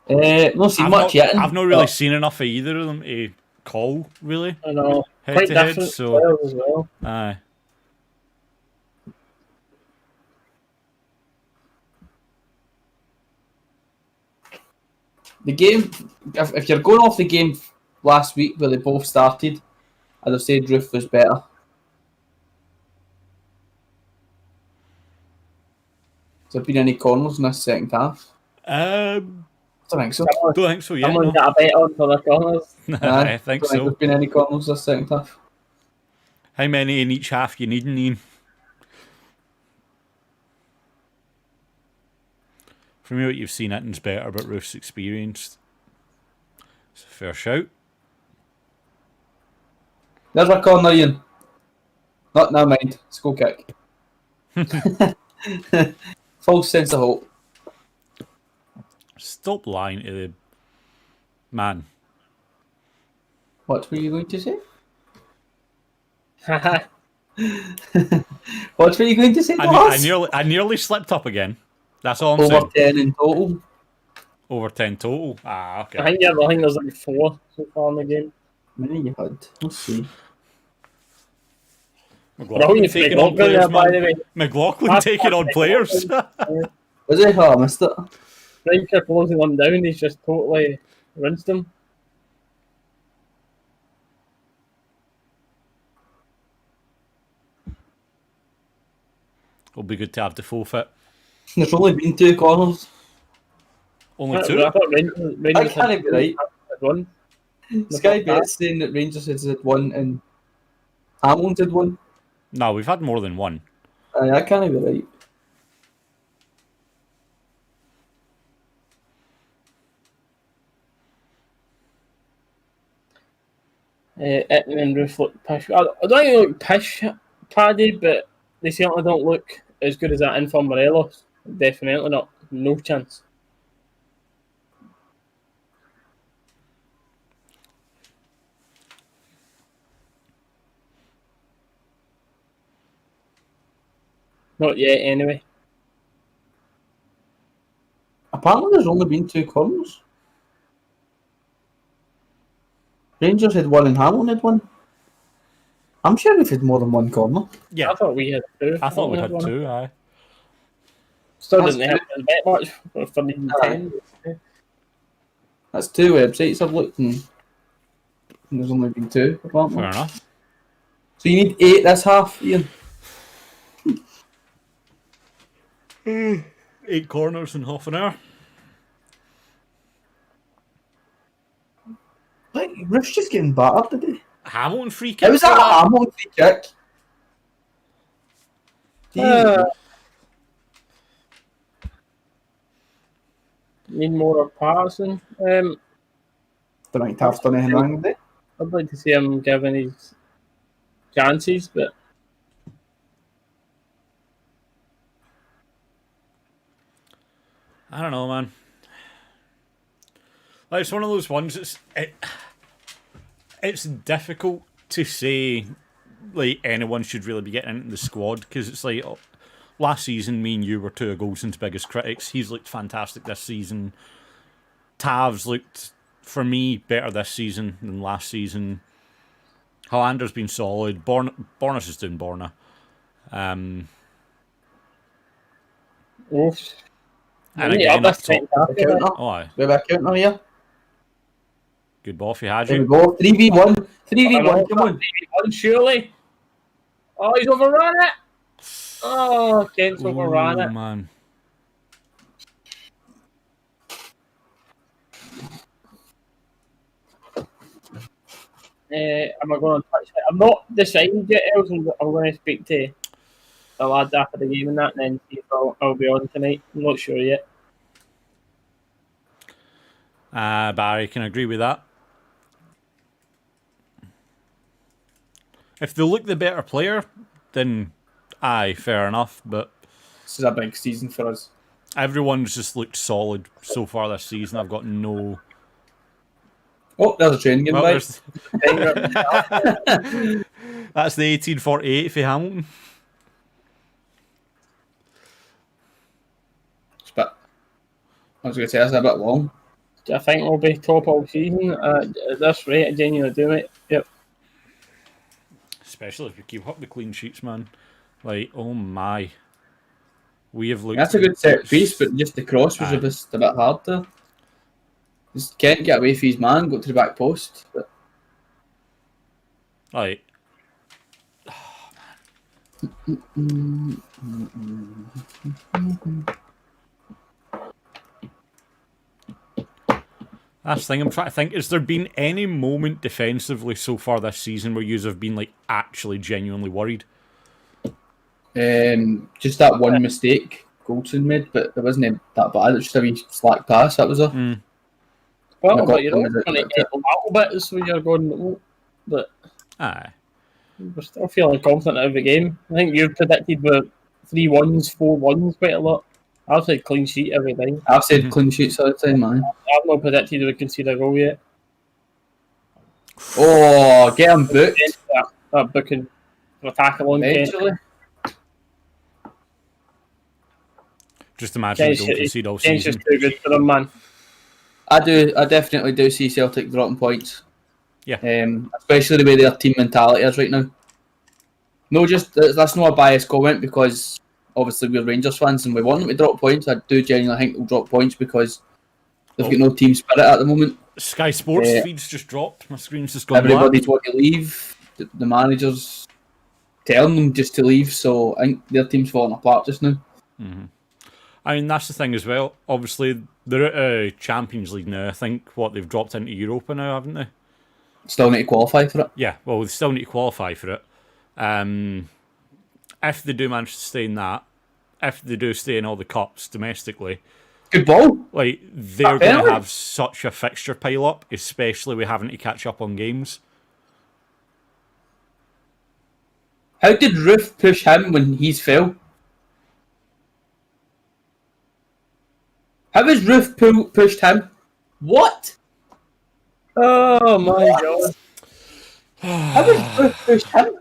Not seen much yet. I've not really seen enough of either of them to call, really. I know. Head Quite to head, different so players as well. aye. The game, if you're going off the game last week where they both started, I'd have said Roof was better. Has there been any corners in this second half? I don't think so. Don't think so yet. Someone No. got a bet on for the corners. I think don't so. there's been any corners this second half. How many in each half you need, Ian? For me, what you've seen, Itton's better, but Roofe's experienced. It's a fair shout. There's a corner, Ian. Never mind. It's a goal kick. False sense of hope. Stop lying to the man. What were you going to say? Haha. What were you going to say? I nearly slipped up again. That's all I'm Over saying. 10 in total. Over 10 total. Ah, okay. I think there's like 4 so far in the game. How many you had? Let's see. McLaughlin taking on McLaughlin players, there, by the man. way. McLaughlin taking on players. Was he? Oh, I missed it. Striker closing them down, he's just totally rinsed them. It'll be good to have the full fit. There's only been 2 corners. Only 2? I thought Rangers I can't be right. had one. Sky Bet's saying that Rangers had 1 and Hamilton had 1. No, we've had more than 1. I can't be right. Etton and Roofe look pish. I don't think they look pish, Paddy, but they certainly don't look as good as that in for Morelos. Definitely not. No chance. Not yet, anyway. Apparently there's only been 2 corners. Rangers had 1 and Hamilton had 1. I'm sure we've had more than 1 corner. Yeah. I thought we had 2. I thought we had 2, aye. Still That's didn't have to bet much for needing 10. That's 2 websites I've looked and there's only been 2 apparently. Fair enough. So you need 8 this half, Ian. 8 corners in half an hour. Like, Roofe's just getting battered today. Hamilton free kick. It was for a Hamilton free kick. Need more of Patterson. Don't think Taft's done anything wrong with it. I'd like to see him given his chances, but I don't know, man. Like, it's one of those ones. It's difficult to say like anyone should really be getting into the squad because it's like last season, me and you were 2 of Goldson's biggest critics. He's looked fantastic this season. Tav's looked, for me, better this season than last season. Hollander's been solid. Bornas is doing Borna. oof. And again, up top. Counter. Oh, aye. We have a counter here. Good ball for you, There we Hadji. go. 3v1. 3v1. Come on. Surely. Oh, he's overrun it. Oh, Kent's overrun it. Man. Am I going to touch it? I'm not deciding yet, else I'm going to speak to the lads after the game and that, and then see if I'll be on tonight. I'm not sure yet. Barry, can agree with that. If they look the better player, then aye, fair enough. But This is a big season for us. everyone's just looked solid so far this season. I've got no. Oh, there's a train getting Well, by. there's- that's the 1848 for Hamilton. It's a bit, I was going to say, that's a bit long. I think we'll be top all season. At this rate, I genuinely do it. Yep. Especially if we keep up the clean sheets, man. Like, oh my. We have looked. That's a good set piece, but just the cross was Aye. just a bit hard there. Just can't get away from his man, go to the back post. But Like. That's the thing I'm trying to think. Has there been any moment defensively so far this season where you have been like actually genuinely worried? just that one mistake Goldson made, but it wasn't that bad. It was just a wee slack pass. That was a. Well, I but you're got always them going as to get a little bit, so you're going, oh, but Aye. we're still feeling confident every game. I think you've predicted the 3-1s, 4-1s quite a lot. I've said clean sheet every time. I've said clean sheets all the time, man. I've not predicted we concede a goal yet. Oh, get him booked. That booking for a tackle on Kent. Eventually. Just imagine we Kent's don't concede all Kent's season. just too good for them, man. I definitely do see Celtic dropping points. Yeah. Especially the way their team mentality is right now. No, just that's not a biased comment because obviously we're Rangers fans and we want them to drop points. I do genuinely think they'll drop points because they've got no team spirit at the moment. Sky Sports feeds just dropped. My screen's just gone Everybody's black. want to leave. The manager's telling them just to leave, so I think their team's falling apart just now. Mm-hmm. I mean, that's the thing as well. Obviously, they're at Champions League now. I think, they've dropped into Europa now, haven't they? Still need to qualify for it. Yeah, well, they still need to qualify for it. If they do manage to stay in that, if they do stay in all the cups domestically, good ball. Like, they're going to have such a fixture pile up, especially with having to catch up on games. How did Roofe push him when he's fell? How has Roofe pushed him? What? Oh my god. How has Roofe pushed him?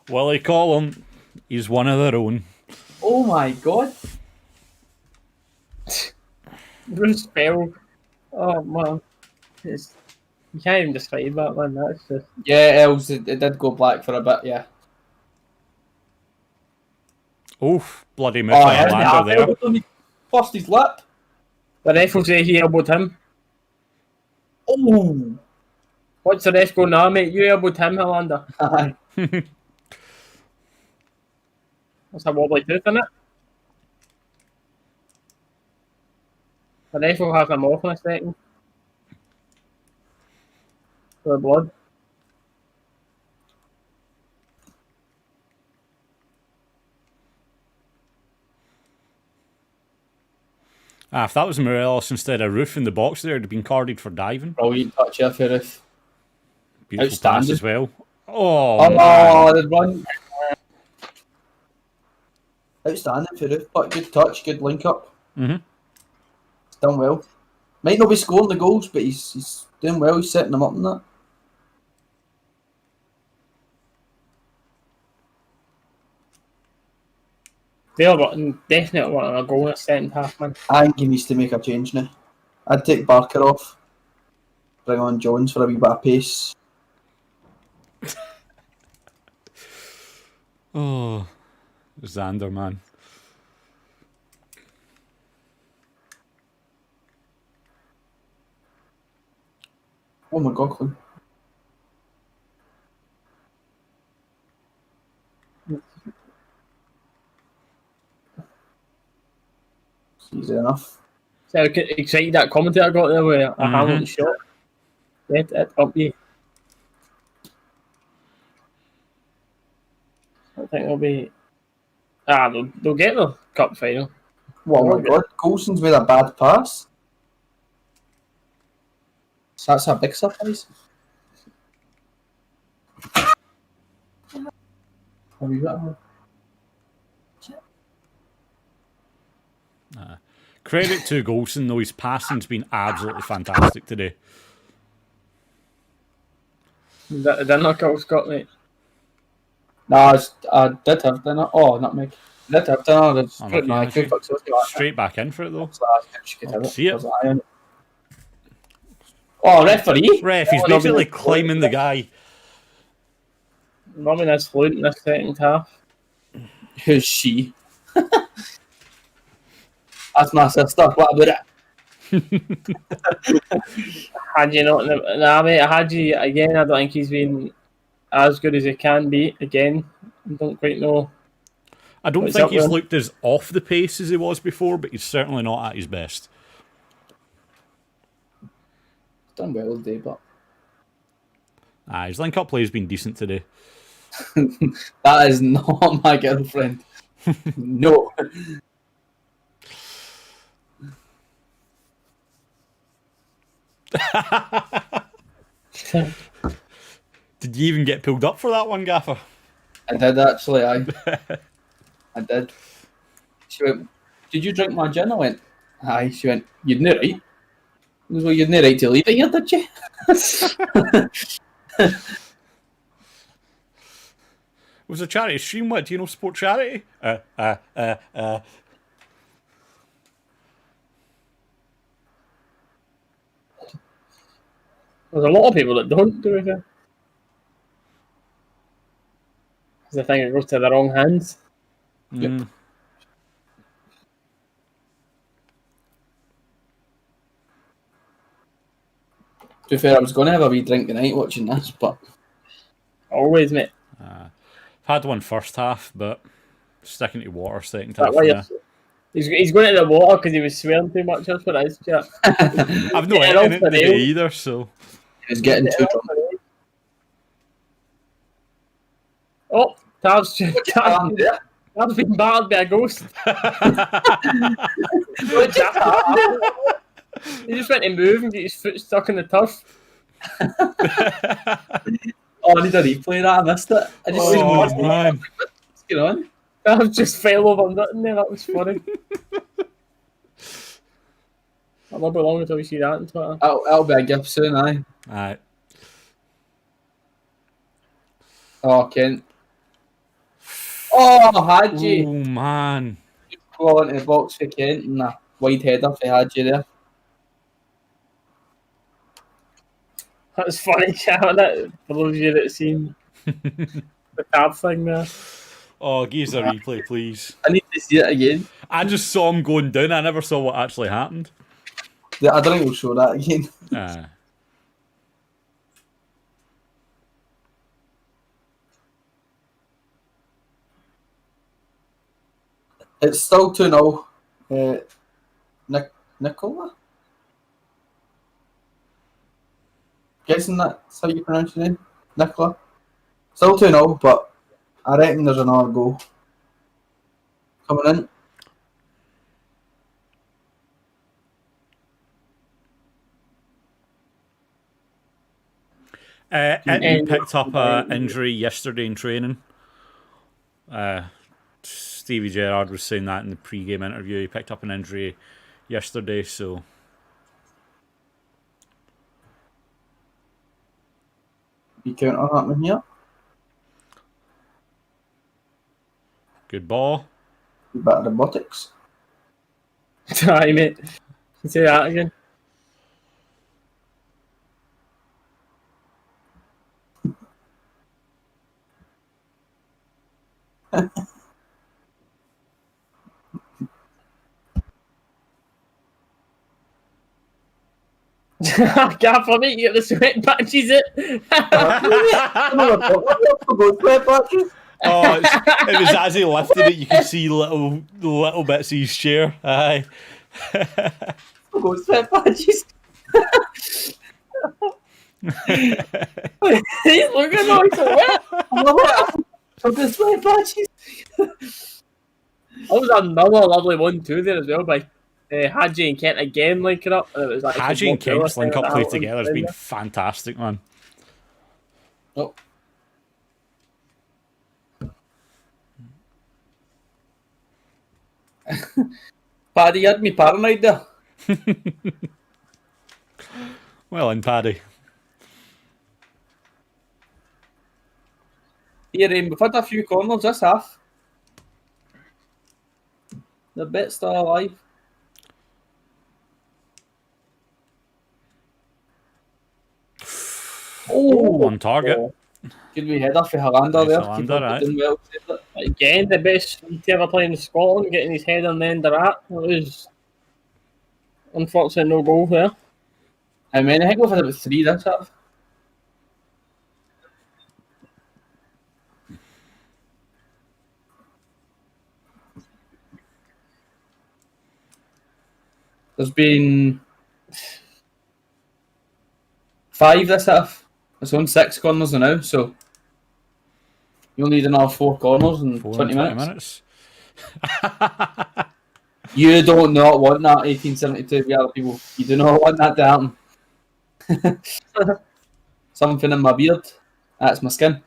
Willie Collum, he's one of their own. Oh my god. Bruce fell. Oh man. You can't even describe that, man. That's just... Yeah, it did go black for a bit, yeah. Oof, bloody Michelin there. Bust his lip. The ref will say he elbowed him. Oh! What's the ref going now, mate? You elbowed him, Hollander. Aye. That's a wobbly tooth, isn't it? The ref will have him off in a second. For the blood. If that was Morelos instead of Roofe in the box there, it'd have been carded for diving. Brilliant touch here for Roofe. Beautiful pass as well. Oh, the run. Outstanding for Roofe, but good touch, good link up. Mm-hmm. He's done well. Might not be scoring the goals, but he's doing well. He's setting them up in that. They're definitely wanting a goal in the second half, man. I think he needs to make a change now. I'd take Barker off. Bring on Jones for a wee bit of pace. Oh, Xander, man. Oh my god, Clint. Easy enough. See how excited that commentator got there with a Hamilton shot. Get it up you. I think they'll be... they'll get the cup final. Oh my god, Coulson's made a bad pass. So that's a big surprise. Have you got her? Credit to Golson, though. His passing's been absolutely fantastic today. Did I knock out Scott, mate? No, I did have dinner. Oh, nutmeg. I did have dinner. It's pretty nice. Straight back in for it, though. See it. Oh, referee! Ref, he's basically climbing the guy. Mumming is fluent in the second half. Who's she? That's my sister. What about it? Had you not... Nah, mate, I had you again. I don't think he's been as good as he can be. Again, I don't quite know. I don't think he's looked as off the pace as he was before, but he's certainly not at his best. He's done well today, but... His link-up play has been decent today. That is not my girlfriend. No. Did you even get pulled up for that one, Gaffer? I did actually, I did. She went, "Did you drink my gin?" I went, "Aye." She went, "You'd no right." I was, "Well, you'd no right to leave it here, did you?" It was a charity stream. What, do you know support charity? There's a lot of people that don't do it. Because I think it goes to the wrong hands. Mm. To be fair, I was going to have a wee drink tonight watching this, but Always, mate. I've had one first half, but sticking to water second That half way now. he's going to the water because he was swearing too much. That's what it is, chat. I've not Yeah, eaten it off the today rails. either, so. he was getting too drunk. Oh, Tav's been battered by a ghost. What just happened? He just went to move and get his foot stuck in the turf. Oh, I need a replay of that. I missed it. I just seen Oh, it. man. What's going on? Tav just fell over nothing there. That was funny. I'll not be long until we see that on Twitter. That'll be a gift soon, aye. Aye. Oh, Kent. Oh, Hadji. Oh, man. Go into the box for Kent and a wide header for Hadji there. That was funny, chat. That for those of you that seen the Tav thing there. Oh, give us a replay, please. I need to see it again. I just saw him going down. I never saw what actually happened. Yeah, I don't think we'll show that again. It's still 2-0. Nicola? Guessing that's how you pronounce your name? Nicola? Still 2-0, but I reckon there's another goal coming in. It picked up an injury yesterday in training. Stevie Gerrard was saying that in the pre-game interview. He picked up an injury yesterday, so... You count on happening here. Good ball. A bit of the buttocks. Aye, mate. Say that again. Gaffer, mate, you get the sweat patches it. Oh, it was as he lifted it, you could see little bits of his chair. Aye. Sweat patches. He's looking like so wet. Sweat patches. That was another lovely one too there as well by Hadji and Kent again linking up. And it was like Hadji and Kent's link up play together has been fantastic, man. Oh. Paddy, you had me paranoid there. Well in, Paddy. Here, we've had a few corners this half. The bit's still alive. Oh, on target. Good wee header for Hollander Nice there. Hollander, Keeper right. doing well. Saved it. Again, the best to ever play in Scotland, getting his head on the end of that. It was unfortunately no goal there. I mean, I think we've had about 3 this half. There's been 5 this half. It's on 6 corners now, so you'll need another 4 corners in 20 minutes. You don't not want that 1872, the other people. You do not want that to happen. Something in my beard. That's my skin.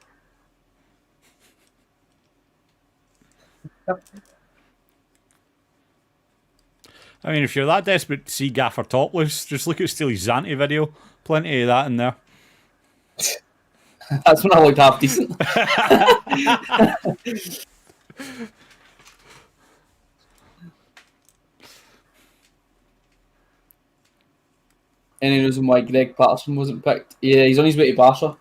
I mean, if you're that desperate to see Gaffer topless, just look at Steely's Zante video. Plenty of that in there. That's when I looked half decent. Any reason why Greg Patterson wasn't picked? Yeah, he's on his way to Barca.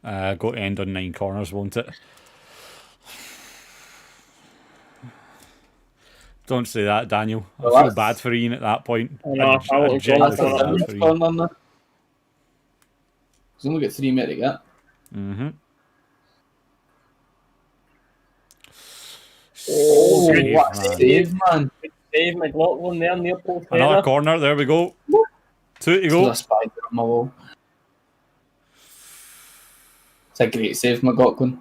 Got to end on 9 corners, won't it? Don't say that, Daniel. I Well, feel that's- bad for Ian at that point. I know, I won't go genuinely that's feel a bad Seventh for Ian. corner there. He's only got 3 minutes to get. Mm-hmm. Oh, Save, what a man. save, man. Dave McLaughlin there, near post Another header. corner. There we go. 2 to There's go. a spider on my wall. It's a great save, McLaughlin.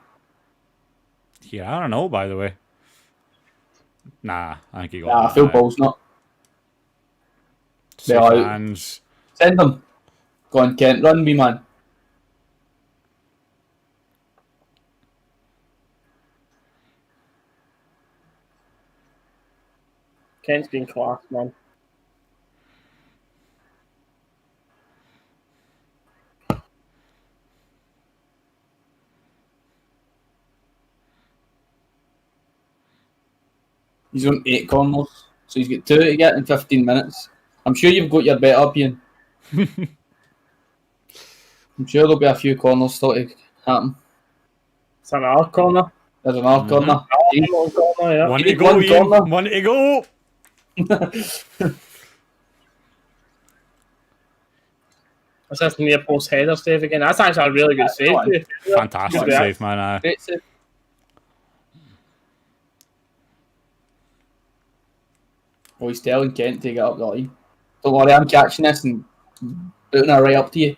Yeah, I don't know, by the way. Nah, I think he got Yeah, I that. feel ball's not. Safe They're out. hands. Send them. Go on, Kent. Run me, man. Kent's been class, man. He's on 8 corners. So he's got 2 to get in 15 minutes. I'm sure you've got your bet up, Ian. I'm sure there'll be a few corners still to happen. It's another corner. There's another corner. Another corner, yeah. One You to need go, one Ian. corner. 1 to go. That's just near post header save again. That's actually a really good save. Go on. Fantastic Good save, man. Great save. Oh, he's telling Kent to get up the line. Don't worry, I'm catching this and booting her right up to you.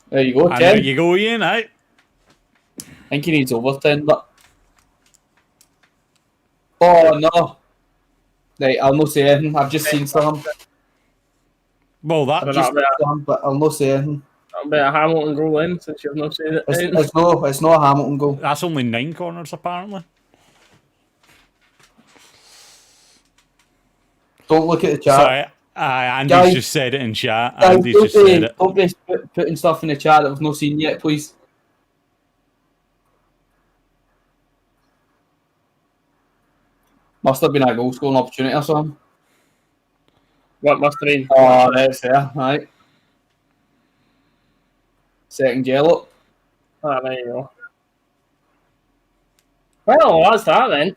There you go, And there 10. you go, Ian. Aye. I think he needs over 10, but... Oh, no. Right, I'll not say anything. I've just seen something. Well, I that don't just know, But I'll not say anything. a bit of Hamilton goal in since you've not seen it. It's no a Hamilton goal. that's only 9 corners apparently. Don't look at the chat. Sorry, Andy's Guys- just said it in chat. Guys, Andy's just said it. don't be putting stuff in the chat that we've not seen yet, please. Must have been a goal scoring opportunity or something. What must have been? Oh, that's there, right. Second yellow. Ah, there you go. Well, that's that then.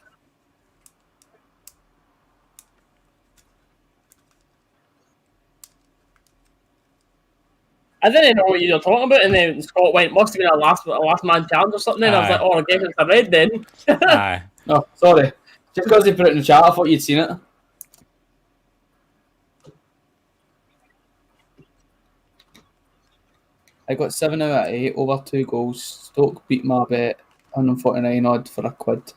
I didn't know what you were talking about, and then Scott went, must have been a last man challenge or something. And I was Aye. like, oh, I guess it's a red then. Aye. No, sorry. Just because they put it in the chat, I thought you'd seen it. I got 7 out of 8, over 2 goals. Stoke beat my bet, 149 odd for a quid.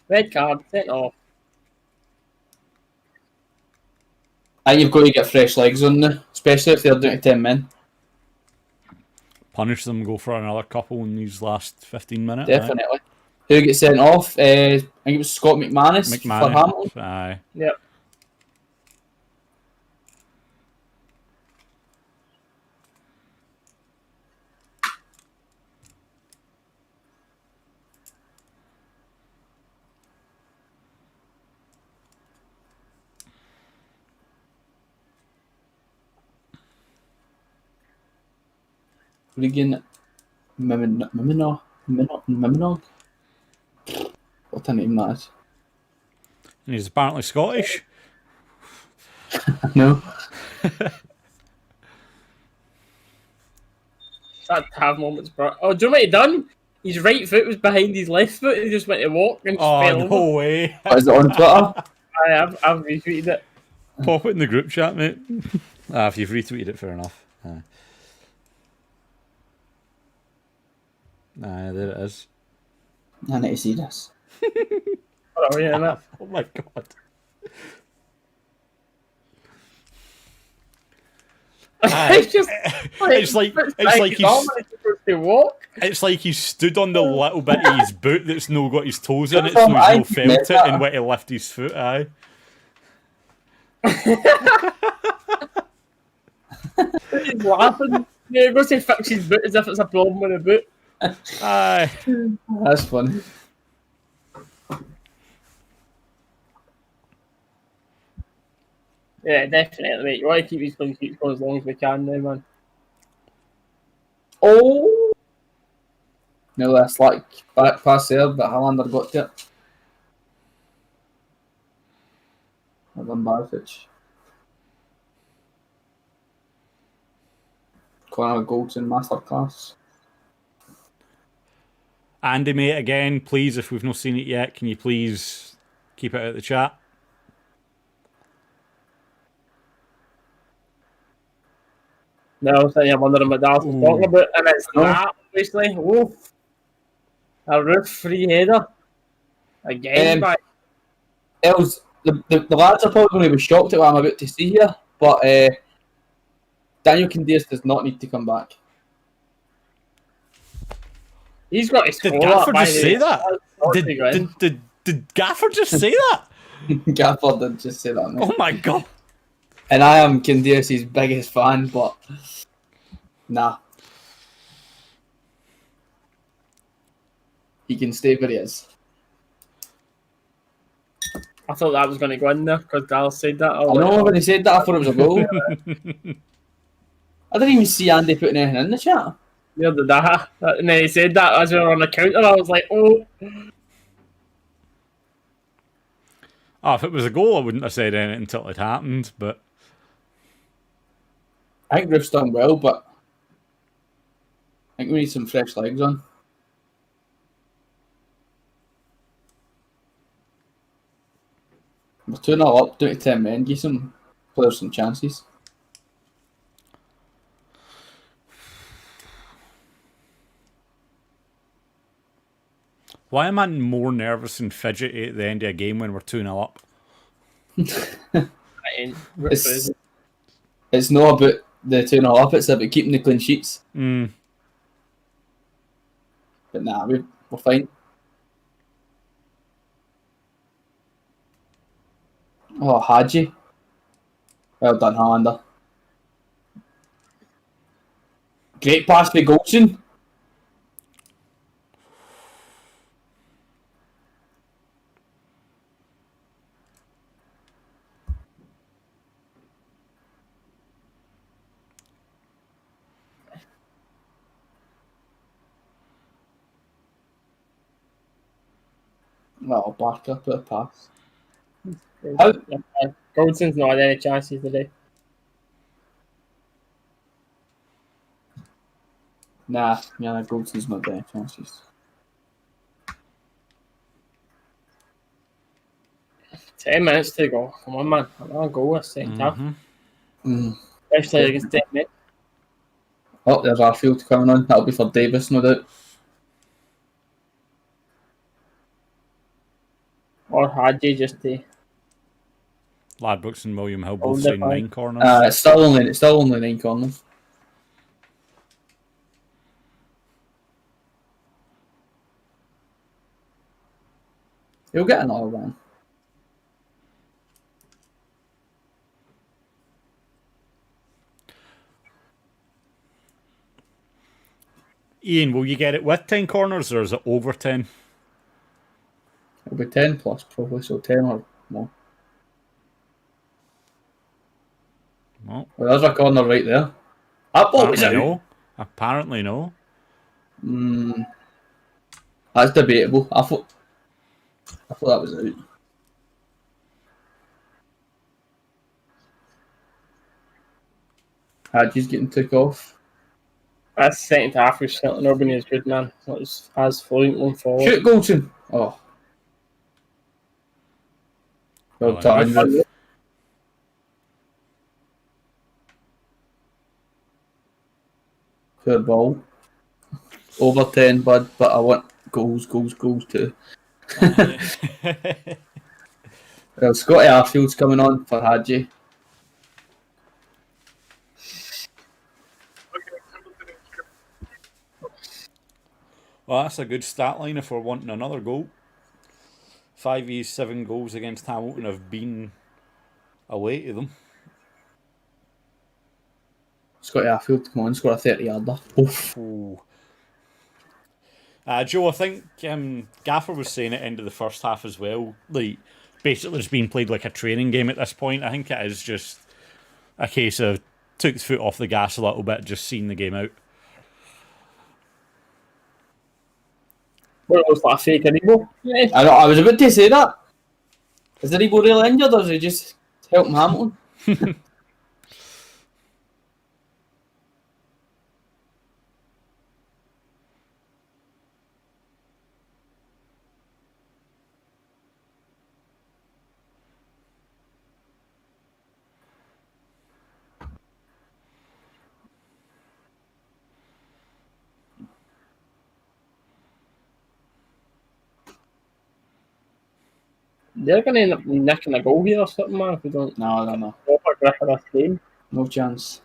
Red card, sent off. I think you've got to get fresh legs on there, especially if they're doing it to 10 men. Punish them, go for another couple in these last 15 minutes. aye. Definitely. Who gets sent off? I think it was Scott McManus, for Hamilton. McManus. Aye. Yep. Regan Miminog. What a name that is. And he's apparently Scottish. No. Sad to have moments, bro. Oh, do you know what he done? His right foot was behind his left foot, and he just went to walk and just Oh, fell no over. way. Is it on Twitter? I've retweeted it. Pop it in the group chat, mate. If you've retweeted it, fair enough. Aye. Aye, there it is. I need to see this. Oh, yeah, innit? Oh my god. It's just It's like to walk. it's like he stood on the little bit of his boot that's no got his toes in it, Some so he's no I felt met it that. and went to lift his foot. Aye. He's laughing. Yeah, he goes to fix his boot as if it's a problem with the boot. Aye. That's funny. Yeah, definitely, mate. You want to keep these clean sheets going as long as we can now, man. Oh! No, that's like back pass there, but Haaland got to it. Adam Bartic. Connor Goldson masterclass. Andy, mate, again, please, if we've not seen it yet, can you please keep it out of the chat? No, so you're wondering what Dallas was talking about, and it's that, obviously. Oof. A Roofe free header. Again, by The lads are probably going to be shocked at what I'm about to see here, but Daniel Candeias does not need to come back. he's got to score. Did Gaffer by just the say way. that? Did Gaffer just say that? Gaffer did just say that, mate. Oh my god. And I am Candeias' biggest fan, but nah. He can stay where he is. I thought that was going to go in there because Dallas said that. I know when he said that, I thought it was a goal. I didn't even see Andy putting anything in the chat. Yeah, did that. And then he said that as we were on the counter. I was like, oh. Oh, if it was a goal, I wouldn't have said anything until it happened, but... I think Roofe's done well, but I think we need some fresh legs on. We're 2-0 up, down to 10 men, give some players some chances. Why am I more nervous and fidgety at the end of a game when we're 2-0 up? It's not about the 2-0 up, it's about keeping the clean sheets. Mm. But nah, we're fine. Oh, Hadji. Well done, Hollander. Great pass for Goldson. Well, Barker put a pass. How? Goldson's not had any chances today. Nah, Goldson's not getting chances. 10 minutes to go. Come on, man. I want to go this second half. Especially against them, mate. Oh, there's Arfield coming on. That'll be for Davis, no doubt. Or Hadji just to... Ladbrokes and William Hill both the saying fine. 9 corners. It's still only 9 corners. He'll get another one. Ian, will you get it with 10 corners or is it over 10? It'll be 10 plus probably, so 10 or more. Well, There's a corner right there. That ball was out. no. Apparently no. That's debatable. I thought that was out. Hadji's getting took off. That second half was certainly not been as good, man. It was as fluent going forward. Shoot, Goldson. Oh. Well done. Roofe. Good ball. Over 10, bud, but I want goals too. Well, Scotty Arfield's coming on for Hadji. Well, that's a good stat line if we're wanting another goal. 5 of his 7 goals against Hamilton have been away to them. Scotty Arfield, come on, score a 30-yarder. Oof. Ooh. Joe, I think Gaffer was saying at the end of the first half as well, like, basically it's being played like a training game at this point. I think it is just a case of took the foot off the gas a little bit, just seeing the game out. What was that, fake Aribo? Yeah. I was about to say that. Is Aribo really injured or is he just helping Hamilton? They're going to end up nicking a goal here or something, man, if we don't No. proper grip of this game. No chance.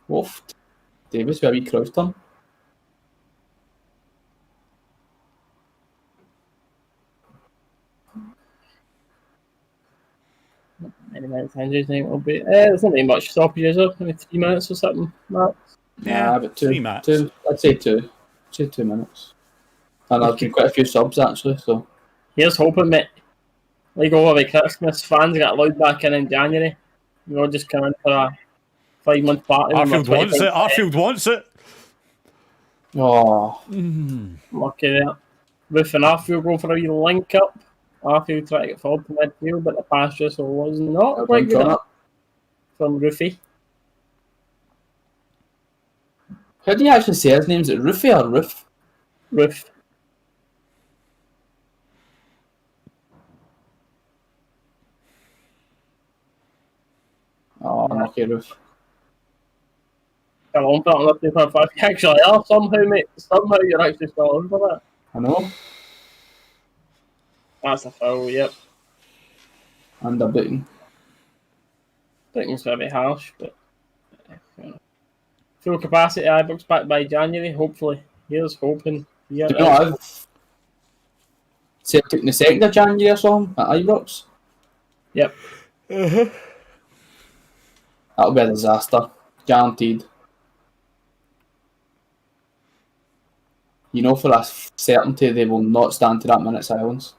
Wolf. Davis with a wee cross turn. Any minutes injuries, I think it'll be. There's not really much stoppages, is there? Maybe 3 minutes or something, Max. Yeah, but 3 minutes. Two. I'd say 2. I'd say 2 minutes. And there's been quite a few subs actually, so. Here's hoping, mate. Like over the Christmas, fans get allowed back in January. We're just coming for a 5-month party. Arfield wants it. Oh. Lucky there. Roofe and Arfield go for a wee link up. Arfield try to get forward to midfield, but the pass just was not quite good enough from Roofe. How do you actually say his name? Is it Roofe or Roof? Roofe. Oh, unlucky Roof. Come on, put on the 2.5. Actually, somehow, mate. Somehow you're actually still on for that. I know. That's a foul, yep. And a booting. I think it's going to be harsh, but full capacity Ibrox back by January, hopefully. Here's hoping. Yeah, Do you know I've Celtic in the 2nd of January or something at Ibrox? Yep. That'll be a disaster. Guaranteed. You know for a certainty they will not stand to that minute silence.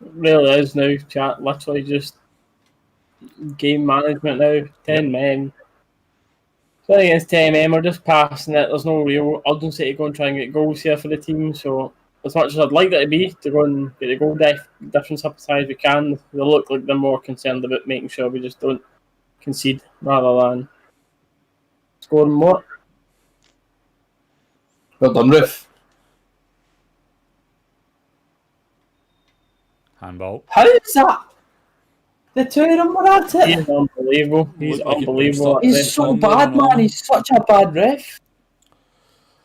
It really is now, chat. Literally just game management now. 10 men. So against 10 men, we're just passing it. There's no real urgency to go and try and get goals here for the team. So as much as I'd like that to be, to go and get the goal difference up as high as we can, they look like they're more concerned about making sure we just don't concede rather than scoring more. Well done, Roof. Handball. How is that? The two of them were at it. He's unbelievable. He's Looked like it unbelievable. bounced He's so bad, man. He's such a bad ref.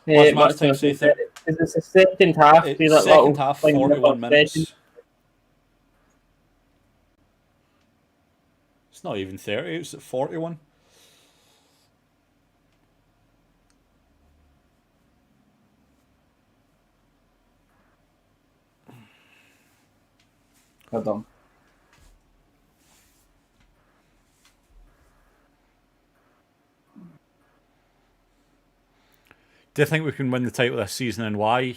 What's match time say? It's the second half. It's second half, 41 minutes. It's not even 30, it's at 41. Well done. Do you think we can win the title this season and why?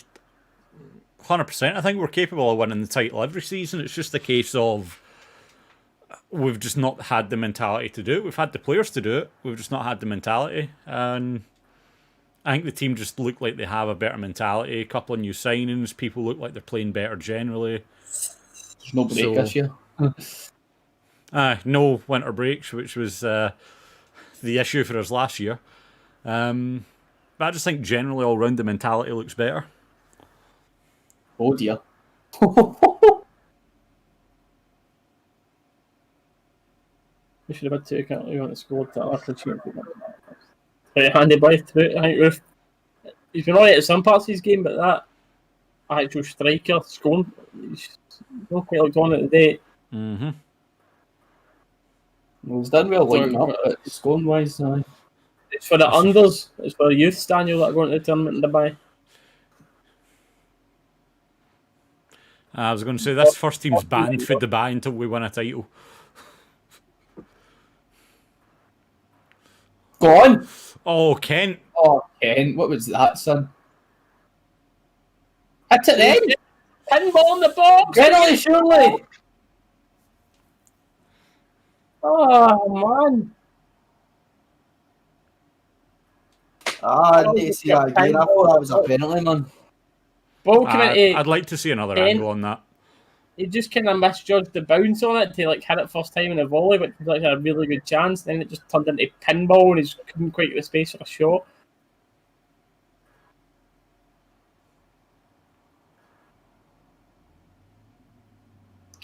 100%. I think we're capable of winning the title every season. It's just a case of we've just not had the mentality to do it. We've had the players to do it. We've just not had the mentality. And I think the team just look like they have a better mentality. A couple of new signings. People look like they're playing better generally. There's no break this year. No winter breaks, which was the issue for us last year. But I just think generally all round the mentality looks better. Oh dear. We should have had two, can't we? Want to score that after two. Pretty handy by through. I think Roofe. He's been alright at some parts of his game, but that actual striker. Scone. He's not quite like on it today. Mm-hmm. He's done well lighting up, but scoring wise, It's for the unders. It's for the youth, Daniel, that are going to the tournament in Dubai. I was going to say, this first team's banned for Dubai until we win a title. go on. Oh, Kent. Oh, Ken, what was that, son? Hit it then. Pinball in the box. Penalty, surely. Oh man. I didn't see that again. I thought that was a penalty, man. Ball came into. I'd like to see another Kent. angle on that. He just kind of misjudged the bounce on it to like hit it first time in a volley, which was like a really good chance. Then it just turned into pinball, and he just couldn't quite get the space for a shot.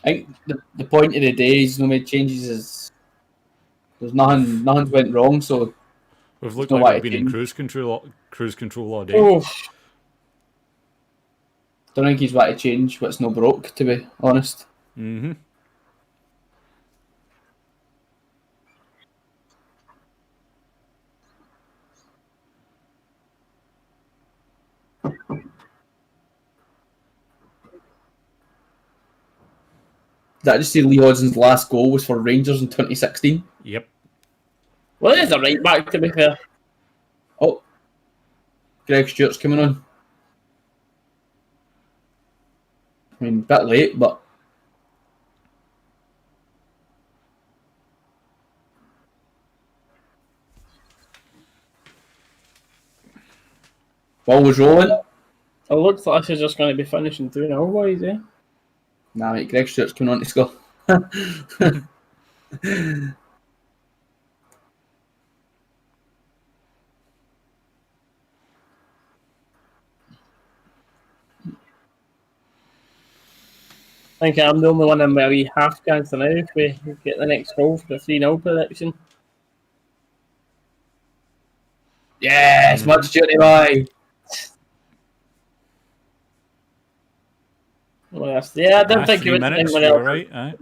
I think the point of the day is no made changes is there's nothing's went wrong, so We've looked no like way we've to been in change. cruise control all day. Oh, Don't think he's want to change what's no broke, to be honest. Mm-hmm. Did I just say Lee Hodson's last goal was for Rangers in 2016? Yep. well, there's a right back to be fair. Oh, Greg Stewart's coming on. I mean, a bit late, but ball was rolling. It looks like this is just going to be finishing 2-0, boys, eh? Nah, mate, Greg Stewart's coming on to score. I think I'm the only one in my wee half chance now if we get the next goal for the 3-0 prediction. Yes, much duty, boy. Well, yeah, I didn't think you 3 would think minutes, Morelos. you're right. Aye.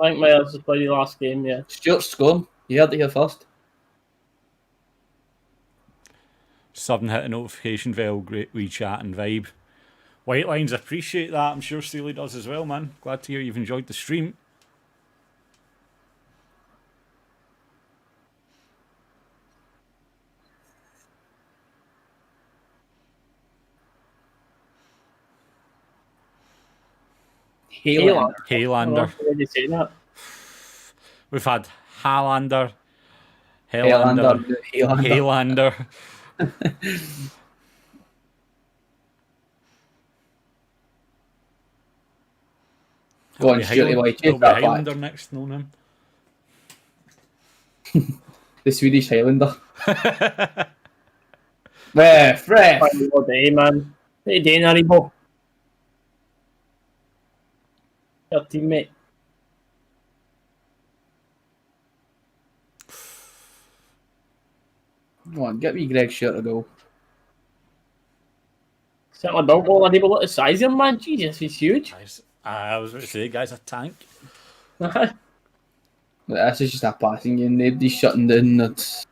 I think Morelos has played the last game, yeah. Stewart's scoring. You heard it here first. Sudden hit a notification bell, great wee chat and vibe. White Lines, appreciate that. I'm sure Steely does as well, man. Glad to hear you've enjoyed the stream. Haylander. Why did you say that? We've had Hallander, Helander, Haylander. Haylander. Go on, Stewarty, boy. Chase that Highlander back. next, known him. The Swedish Highlander. Ref. All day, man. What are you doing, Haribo? Your teammate. Come on, get me Greg Stewart to go. Certainly built ball, Haribo. Look at the size of him, man. Jesus, he's huge. Guys, I was about to say, guy's a tank. This is just a passing game. Nobody's shutting down. That's...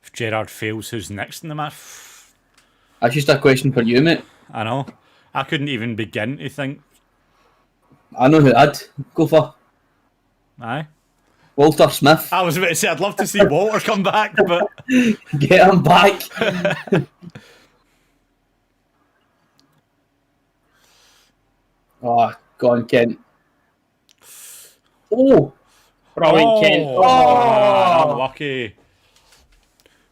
If Gerrard fails, who's next in the match? That's just a question for you, mate. I know. I couldn't even begin to think. I know who I'd go for. Aye. Walter Smith. I was about to say, I'd love to see Walter come back, but... Get him back. Oh, go on, Kent. Oh! Brilliant, Kent. Oh, unlucky.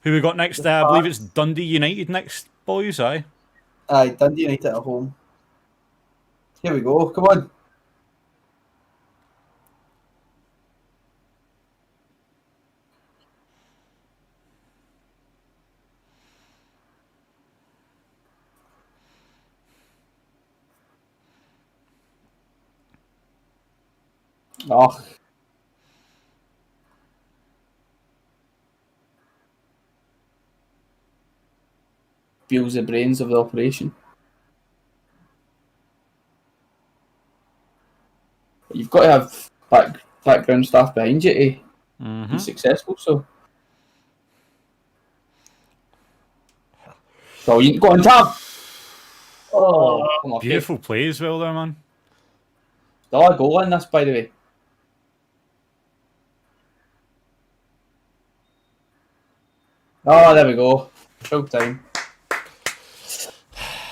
Who we got next? I believe it's Dundee United next, boys, aye? Aye, Dundee United at home. Here we go, come on. Oh. feels the brains of the operation. But you've got to have background staff behind you to be successful. So you go on tab. Oh, come on, beautiful play as well there, man. Still a goal in this, by the way. Oh, there we go. Full time.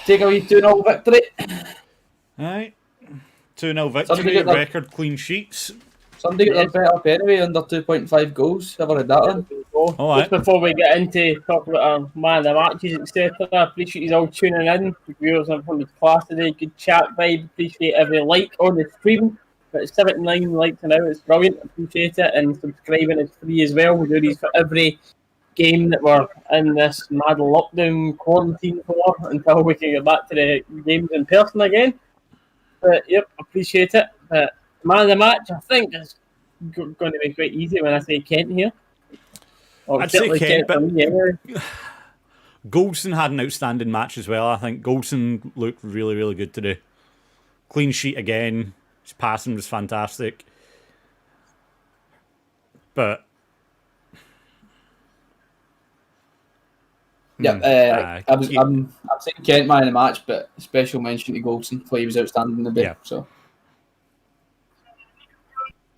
Take a wee 2-0 victory. Alright. 2-0 victory, record clean sheets. Somebody got their bet up anyway, under 2.5 goals. Ever had that one? Just before we get into talking about our man of the matches, etc., I appreciate you all tuning in. The viewers are from the class today. Good chat vibe. Appreciate every like on the stream. But it's 79 likes now. It's brilliant. Appreciate it. And subscribing is free as well. We do these for every game that we're in this mad lockdown quarantine for until we can get back to the games in person again. But yep, appreciate it. But man of the match, I think, is going to be quite easy when I say Kent here. I'd say Kent, but Goldson had an outstanding match as well. I think Goldson looked really, really good today. Clean sheet again. His passing was fantastic. But yeah, I'm saying Kent man of the match, but special mention to Goldson. He was outstanding in the day. Yeah. So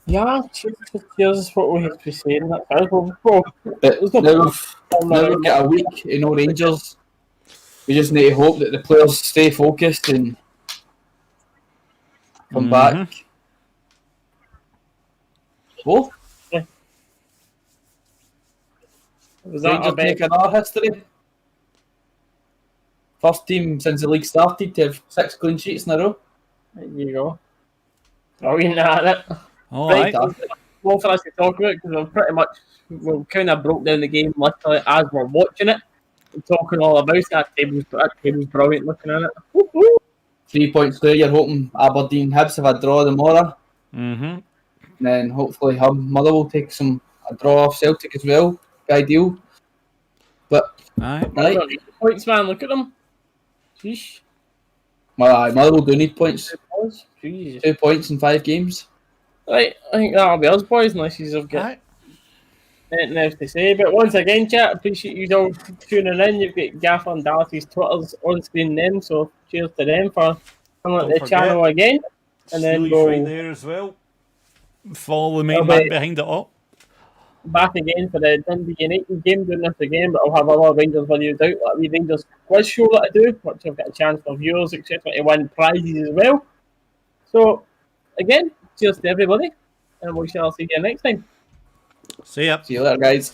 yeah, cheers is what we have to be saying. That's now we've got a week in no Rangers. We just need to hope that the players stay focused and come back. Oh, was that Rangers making our history. First team since the league started to have 6 clean sheets in a row. There you go. Brilliant at it. All right. Well, for us to talk about because we've kind of broke down the game literally as we're watching it and talking all about it. That table's brilliant looking at it. Woo-hoo. 3 points there. You're hoping Aberdeen Hibs have a draw tomorrow. And then hopefully Motherwell will take a draw off Celtic as well. Ideal. But right. Points, man. Look at them. Sheesh. Motherwell do need points. 2 points in 5 games. Right, I think that'll be us, boys, unless you've got anything else to say. But once again, chat, appreciate you all tuning in. You've got Gaffer and Darcy's Twitters on screen then, so cheers to them for coming on the channel again. And then go right there as well. Follow the main man behind it all. Back again for the Dundee United game, doing this again, but I'll have other Rangers videos out, like the Rangers quiz show that I do, which I've got a chance for viewers, etc., to win prizes as well. So, again, cheers to everybody, and we shall see you next time. See ya. See you later, guys.